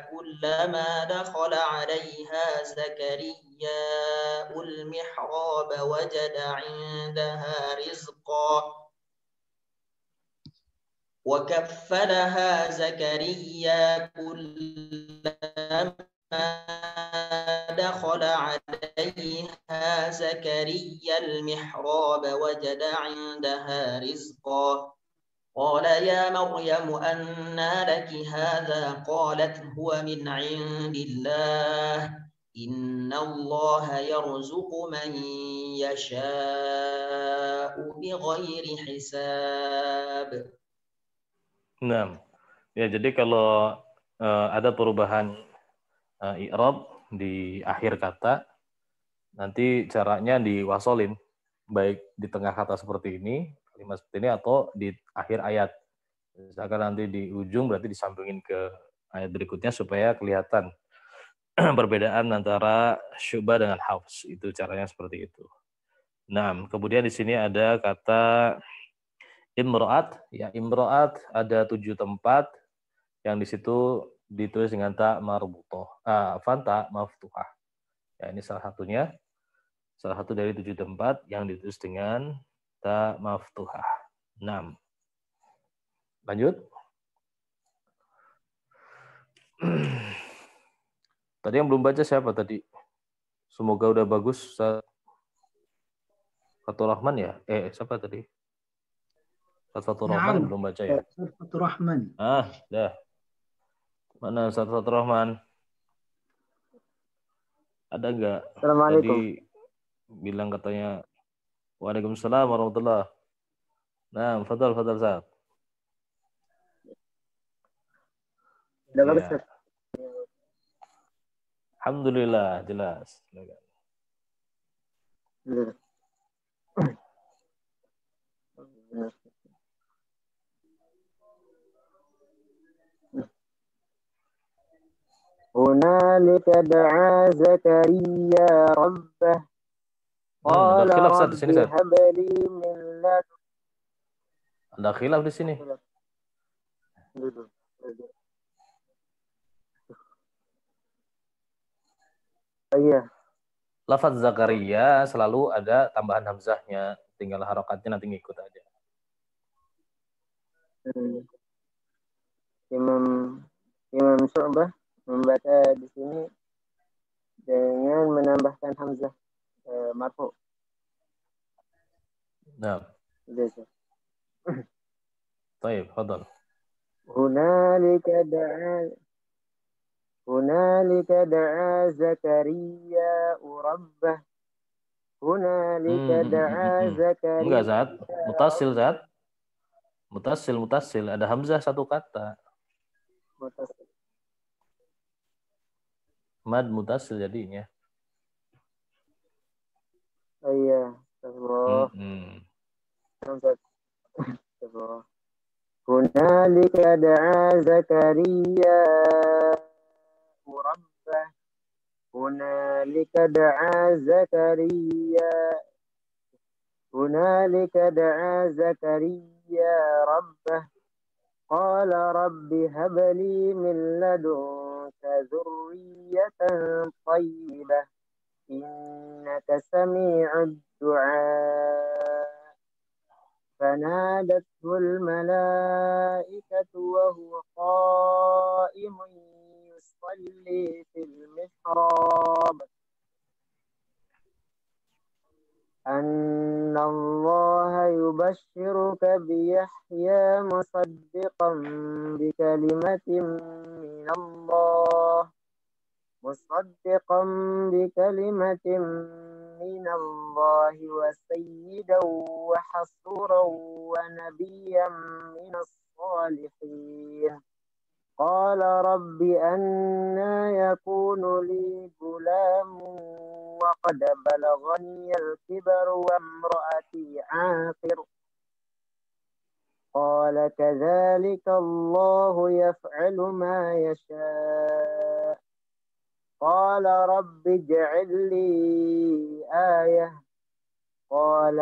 كلما دخل عليها زكريا المحراب وجد عندها رزقا وكفلها زكريا كلما دخل عليها زكريا المحراب وجد عندها رزقا قال يا مريم أنى لك هذا قالت هو من عند الله إن الله يرزق من يشاء بغير حساب. Nah, ya jadi kalau ada perubahan i'rab di akhir kata, nanti caranya diwasolin, baik di tengah kata seperti ini, kalimat seperti ini, atau di akhir ayat. Misalkan nanti di ujung berarti disambungin ke ayat berikutnya supaya kelihatan perbedaan antara Syu'bah dengan Hafs. Itu caranya seperti itu. Nah, kemudian di sini ada kata imra'at. Ya, imra'at ada 7 tempat yang di situ ditulis dengan ta marbutoh. Fanta maftuhah. Ya, ini salah satunya. Salah satu dari 7 tempat yang ditulis dengan ta maftuhah. 6. Lanjut. Tadi yang belum baca siapa tadi? Semoga udah bagus. Fathur Rahman ya? Siapa tadi? Fathur Rahman belum baca ya? Fathur Rahman. Dah. Mana Fathur Rahman? Ada enggak? Assalamualaikum. Tadi bilang katanya Waalaikumsalam warahmatullahi. Nah, fadal Ustaz. Sudah bagus, Ustaz. Alhamdulillah, jelas. هنالك دعا زكريا ربه قال رب هب لي من لدنك. Ada khilaf di sini. Iya. Lafaz Zakaria selalu ada tambahan hamzahnya, tinggal harokatnya nanti ngikut aja. Imam Syu'bah membaca di sini dengan menambahkan hamzah marfu. Nah. Baik, fadal. هنالك دعا زكريا ربه Hunalika da'a Zakaria. Enggak, Zat. Mutasil. Ada hamzah satu kata. Mad mutasil jadinya. Oh iya. Allah. Hunalika da'a Zakaria rabbah. Hunalika da'a Zakaria rabbah. Qala rabbi habli min ladunka dzurriyyatan thayyibah. Innaka sami'ud du'a. فنادته الملائكة وهو قائم يصلي في المحراب أن الله يبشرك بيحيى مصدقا بكلمة من الله وسيدا وحصورا ونبيا من الصالحين قال رب أنى يكون لي غلام وقد بلغني الكبر وامرأتي عاقر قال كذلك الله يفعل ما يشاء قال رب اجعل لي آية قال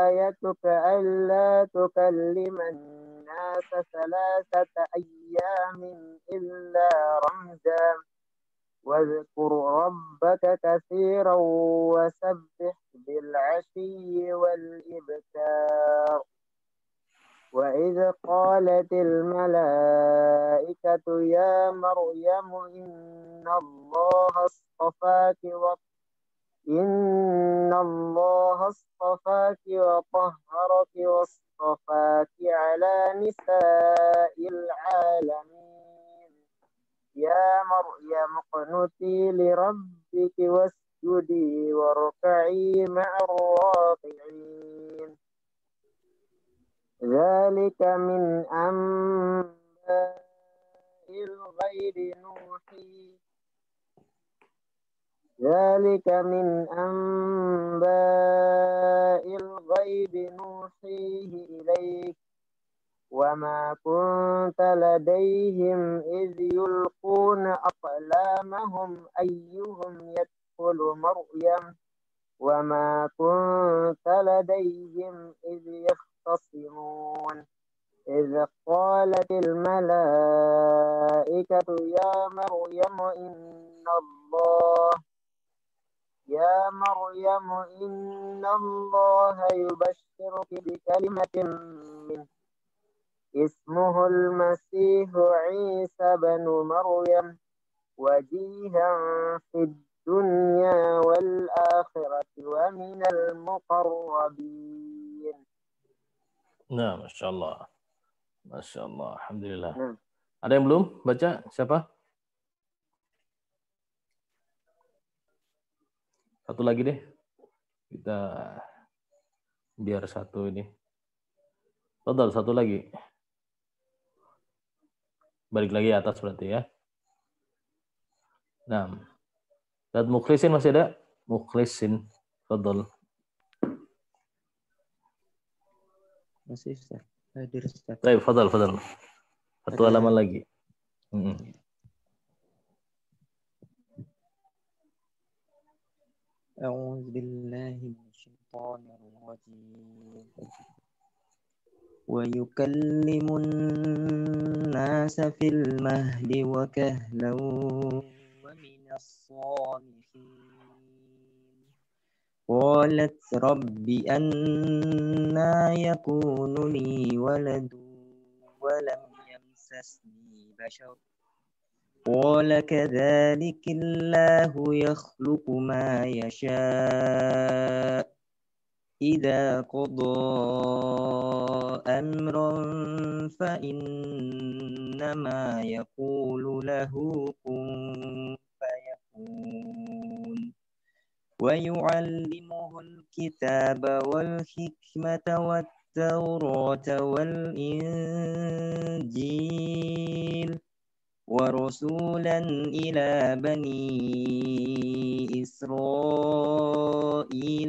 آيتك ألا تكلم الناس 3 أيام إلا رمزا واذكر ربك كثيرا وسبح بالعشي والإبكار وإذ قالت الملائكة يا مريم إن الله اصطفاك وطهرك واصطفاك على نساء العالمين يا مريم اقنتي لربك واسجدي واركعي مع الراكعين ذلك من أنباء الغيب نوحيه إليك وما كنت لديهم إذ يلقون أقلامهم أيهم يدخل مريم وما كنت لديهم إذ يختصمون إذ قالت الملائكة يا مريم إن الله يبشرك بكلمة منه اسمه المسيح عيسى بن مريم وجيها في الدنيا والآخرة ومن المقربين. Nah, Masya Allah. Alhamdulillah. Ada yang belum baca? Siapa? Satu lagi deh. Kita biar satu ini. Total satu lagi. Balik lagi atas berarti ya. Nah. Dan Mukhlisin masih ada? Mukhlisin. Fadal. Masih Ustaz. Hadir Ustaz. Baik, fadal. Satu halaman lagi. أعوذ بالله من الشيطان الرجيم ويكلم الناس في المهد وكهلا ومن الصالحين قالت رب أنى يكون لي ولد ولم يمسسني بشر قال كذلك الله يخلق ما يشاء إذا قضى أمرا فإنما يقول له كن فيكون ويعلمه الكتاب والحكمة والتوراة والإنجيل ورسولا إلى بني إسرائيل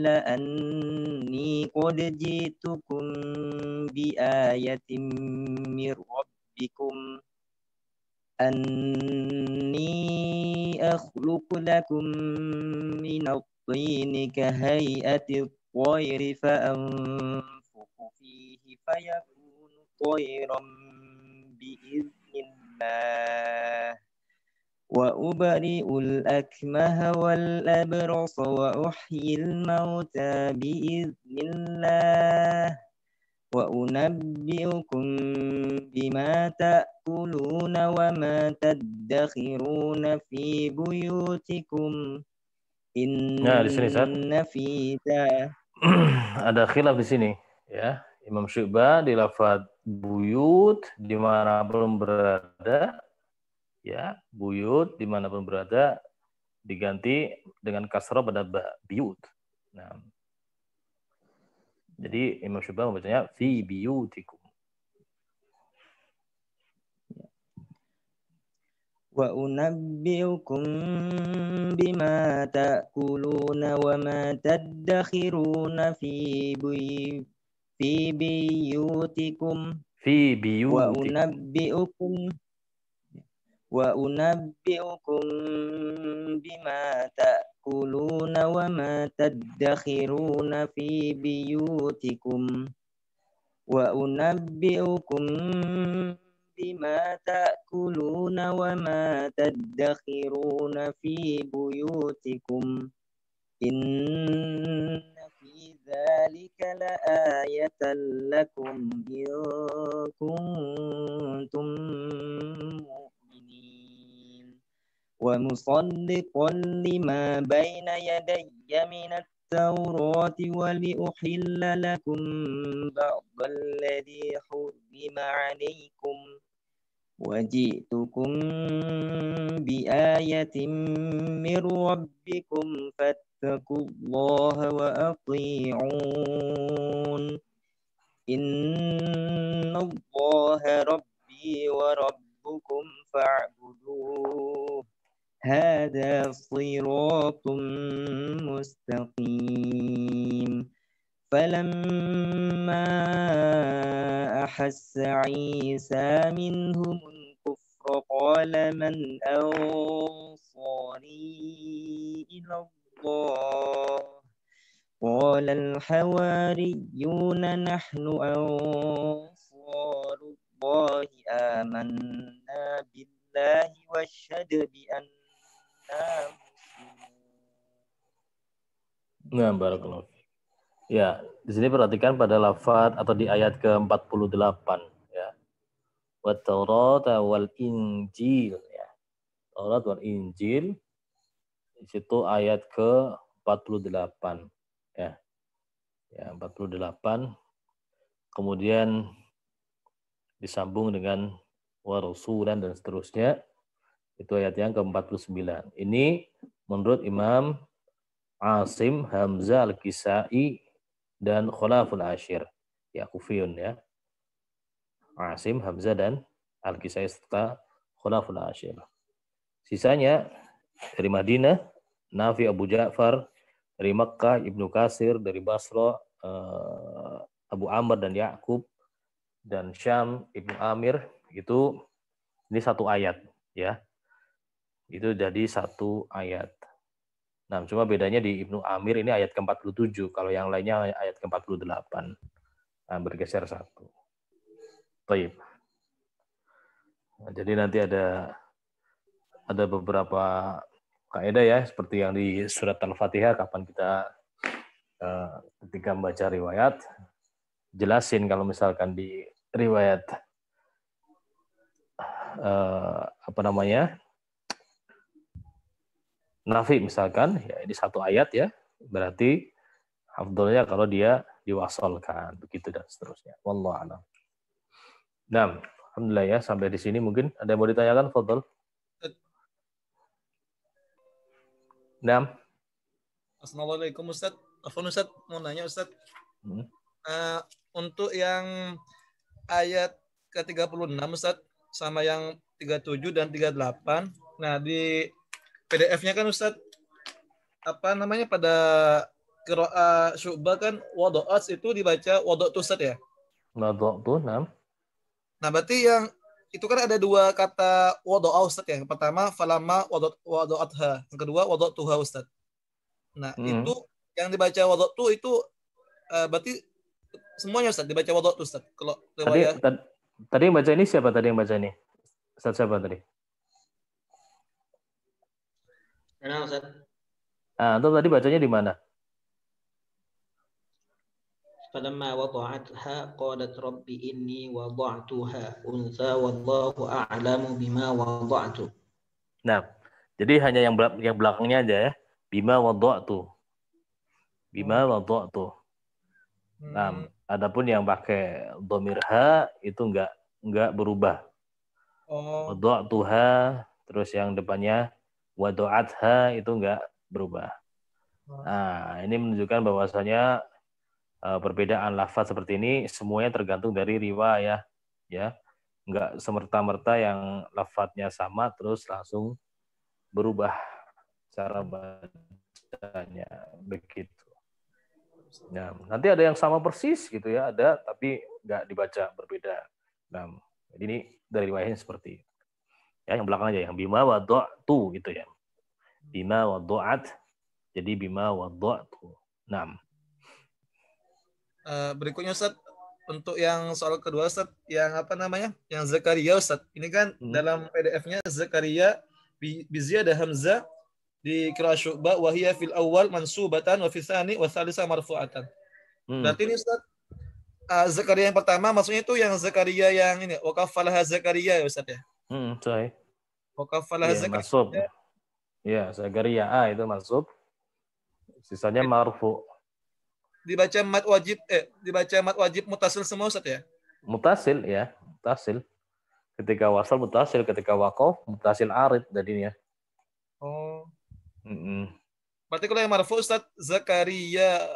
أني قد جئتكم بآية من ربكم أني أخلق لكم من الطين كهيئة الطير فأنفخ فيه فيكون طيرا بإذن الله وأبرئ الأكمه والأبرص وأحيي الموتى بإذن الله وأنبئكم بما تأكلون وما تدخرون في بيوتكم Nah, di sini Ustaz. Ada khilaf di sini ya. Imam Syu'bah di lafaz buyut dimanapun berada ya, buyut dimanapun berada diganti dengan kasrah pada ba, biyut. Nah, jadi Imam Syu'bah membacanya fi biyutikum. Wa unabbiukum bima ta'kuluna wa ma tadakhiruna fi biyutikum wa unabbiukum bima ta'kuluna wa ma tadakhiruna fi biyutikum wa unabbiukum bima ta'kuluna wa ma tadakhiruna fi buyutikum inna fi dzalika laayatan lakum in kuntum mu'minin wa musaddiqan lima bayna yadayya minat التوراة ولأحل لكم بعض الذي حرم عليكم وجئتكم بآية من ربكم فاتقوا الله وأطيعون إن الله ربي وربكم فاعبدوه هذا صراط مستقيم فلما أحس عيسى منهم الكفر قال من أنصاري إلى الله قال الحواريون نحن أنصار الله آمنا بالله واشهد بأننا Nah, barakallahu. Ya, di sini perhatikan pada lafaz atau di ayat ke-48 ya. Wat Taurat wal Injil ya. Taurat wal Injil di situ ayat ke-48 ya. Ya, 48 kemudian disambung dengan wa rasulan dan seterusnya. Itu ayat yang ke-49. Ini menurut Imam Asim, Hamzah, Al-Kisai, dan Khulaful Ashir. Ya, Kufiyun ya. Asim, Hamzah, dan Al-Kisai serta Khulaful Ashir. Sisanya dari Madinah, Nafi Abu Ja'far, dari Makkah, Ibnu Katsir, dari Basra, Abu Amr dan Ya'qub, dan Syam, Ibnu Amir, itu ini satu ayat ya. Itu jadi satu ayat. Nah, cuma bedanya di Ibnu Amir ini ayat ke-47, kalau yang lainnya ayat ke-48. Nah, bergeser satu. Baik. Nah, jadi nanti ada beberapa kaidah ya, seperti yang di surat Al-Fatihah, kapan kita ketika membaca riwayat, jelasin kalau misalkan di riwayat Nafi misalkan, ya ini satu ayat ya, berarti afdolnya kalau dia diwasolkan, begitu dan seterusnya. Wallahu a'lam. Nah, alhamdulillah ya, sampai di sini mungkin ada yang mau ditanyakan, fadhol. Nah. Assalamualaikum Ustaz. Afwan Ustaz, mau nanya Ustaz. Untuk yang ayat ke-36 Ustaz sama yang 37 dan 38. Nah, di PDF-nya kan Ustaz apa namanya pada qiraah Syu'bah kan wada'at itu dibaca wada'tu Ustaz ya? Wada'tu, nah. Nah, berarti yang itu kan ada dua kata wada'a Ustaz ya. Yang pertama falamma wada'atha, yang kedua wada'tuha Ustaz. Nah, itu yang dibaca wada'tu itu berarti semuanya Ustaz dibaca wada'tu Ustaz. Kalau tadi yang baca ini siapa tadi yang baca ini? Ustaz siapa tadi? Kenal Ustaz. Itu tadi bacanya di mana? Falamma wada'atha qalat rabbi inni wada'tuha untha wallahu a'lamu bima wada'tu. Nah, jadi hanya yang belakangnya aja ya. Bima wada'tu. Bima wada'tu. Nah, adapun yang pakai dhamir ha itu enggak berubah. Wada'tuha, terus yang depannya wada'atha itu enggak berubah. Nah, ini menunjukkan bahwasanya perbedaan lafaz seperti ini semuanya tergantung dari riwayah ya. Enggak semerta-merta yang lafadznya sama terus langsung berubah cara bacanya begitu. Nah, nanti ada yang sama persis gitu ya, ada tapi nggak dibaca berbeda. Nah, jadi ini dari riwayatnya seperti itu. Ya, yang belakang aja yang bima wada'tu gitu ya. Bima wada'at jadi bima wada'tu. Nah. Berikutnya Ustaz, untuk yang soal kedua Ustaz, yang apa namanya? Yang Zakaria Ustaz. Ini kan dalam PDF-nya Zakaria bi ziyadah hamzah di qiraah Syu'bah wa hiya fil awal mansubatan wa fil tsani wa tsalitsah marfu'atan. Berarti ini Ustaz Zakaria yang pertama maksudnya itu yang Zakaria yang ini wa kafalah Zakaria ya Ustaz ya. Sahih. Wa kafalah Zakaria. Mansub. Ya, Zakaria itu mansub. Sisanya marfu. Dibaca mat wajib mutasil semua Ustaz ya? Mutasil ya, mutasil. Ketika wasal mutasil, ketika waqaf mutasil arid jadinya. Oh. Berarti kalau yang marfu Ustaz Zakaria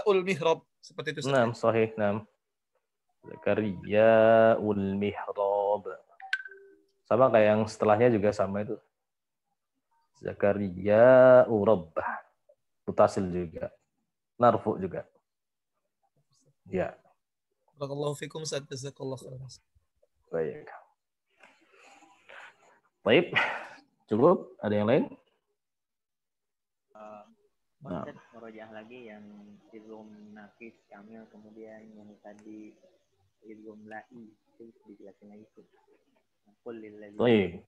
ul mihrab seperti itu Ustaz. Naam, sahih, naam. Zakaria ul mihrab. Sama kayak yang setelahnya juga sama itu. Zakaria urabbah. Mutasil juga. Narfu juga. Ya. Barakallahu fikum Ustaz, jazakallahu khairan. Baik. Baik. Cukup? Ada yang lain? Konsep merojah lagi yang idgham nafis kamil, kemudian yang tadi idgham la'i itu dijelasin lagi tuh. Baik.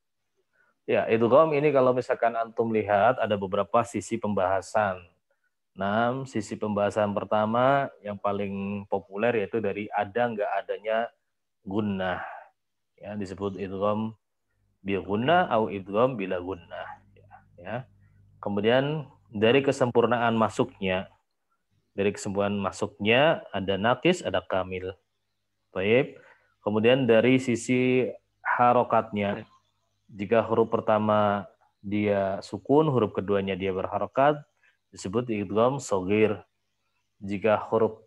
Ya, idgham ini kalau misalkan antum lihat ada beberapa sisi pembahasan. Nah, sisi pembahasan pertama yang paling populer yaitu dari ada nggak adanya gunnah. Ya, disebut idgham bi gunnah atau idgham bila gunnah. Ya. Kemudian dari kesempurnaan masuknya ada naqis, ada kamil. Baik. Kemudian dari sisi harokatnya, jika huruf pertama dia sukun, huruf keduanya dia berharokat, disebut idgham shaghir. Jika huruf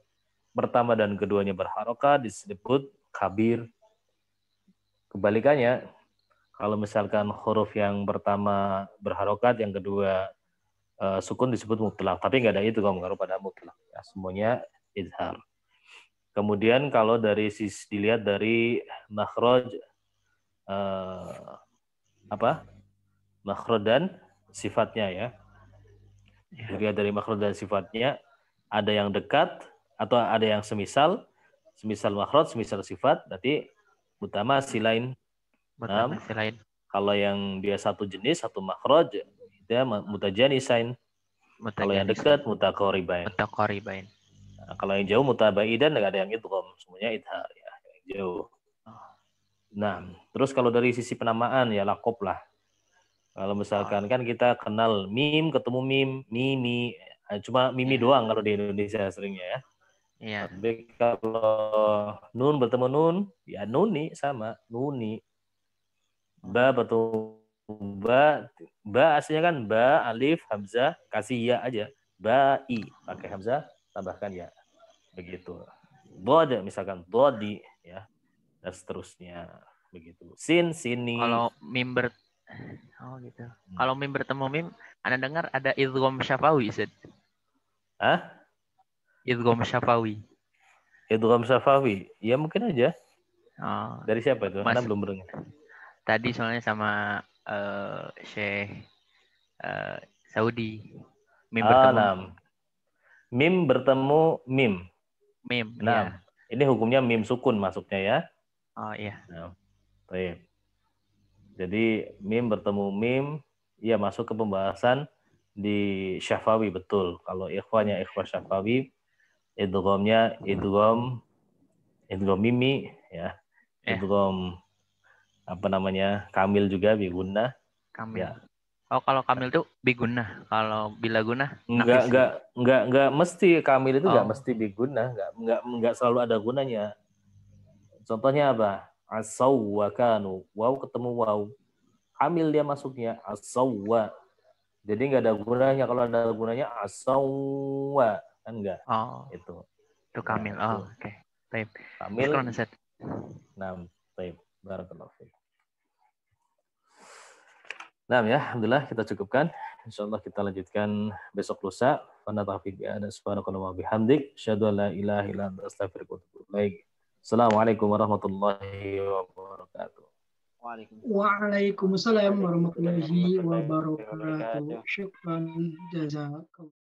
pertama dan keduanya berharokat, disebut kabir. Kebalikannya, kalau misalkan huruf yang pertama berharokat, yang kedua sukun disebut mutlak, tapi nggak ada itu kalau mengaruh pada mutlak. Ya, semuanya izhar. Kemudian kalau dari sisi dilihat dari makhraj makhraj dan sifatnya ya. Dilihat dari makhraj dan sifatnya, ada yang dekat atau ada yang semisal makhraj, semisal sifat, berarti mutamasilain. Mutamasilain. Kalau yang dia satu jenis, satu makhraj, dia mutajanisain. Kalau yang dekat mutaqaribain. Nah, kalau yang jauh mutabaidan, enggak ada yang idgham, semuanya idhar ya, yang jauh. Nah, terus kalau dari sisi penamaan ya lakob lah. Kalau misalkan kan kita kenal mim ketemu mim, mimi, cuma mimi doang kalau di Indonesia seringnya ya. Iya. Tapi kalau nun bertemu nun, ya nuni sama nuni. Ba bertemu ba aslinya kan ba, alif, hamzah, kasih ya aja. Ba-i, pakai hamzah, tambahkan ya. Begitu. Bod, misalkan bodi, ya. Dan seterusnya. Begitu. Sin, sini. Kalau mim gitu. Kalau mim bertemu mim, Anda dengar ada idgham syafawi, Ustaz. Hah? Idgham syafawi. Idgham syafawi. Ya mungkin aja. Oh. Dari siapa itu? Anda belum dengar. Tadi soalnya sama Syekh Saudi. Mim bertemu. Mim bertemu mim. Mim. Nah, ini hukumnya mim sukun masuknya ya. Oh iya. Nah, baik. Jadi mim bertemu mim, ya masuk ke pembahasan di syafawi betul. Kalau ikhwanya ikhwa syafawi, idghamnya idgham mimi ya. Idgham kamil juga bi gunnah. Kamil. Ya. Oh, kalau kamil tuh bi gunnah. Kalau bila gunnah enggak mesti kamil itu enggak mesti bi gunnah, enggak selalu ada gunanya. Contohnya apa? Asawwa kanu, waw ketemu waw. Kamil dia masuknya asawwa. Jadi enggak ada gunanya. Kalau ada gunanya asawwa kan enggak. Oh. Itu kamil. Nah, oke. Baik. Kamil. Nah, baik. Barakallahu fiik. Nah ya, alhamdulillah kita cukupkan. Insyaallah kita lanjutkan besok lusa. Wa nata'afiq bi'ana subhanallahi wa bihamdik, asyhadu an la ilaha illa anta astaghfiruka wa atubu ilaik. Assalamualaikum warahmatullahi wabarakatuh. Waalaikumsalam warahmatullahi wabarakatuh. Syukran jazakallah.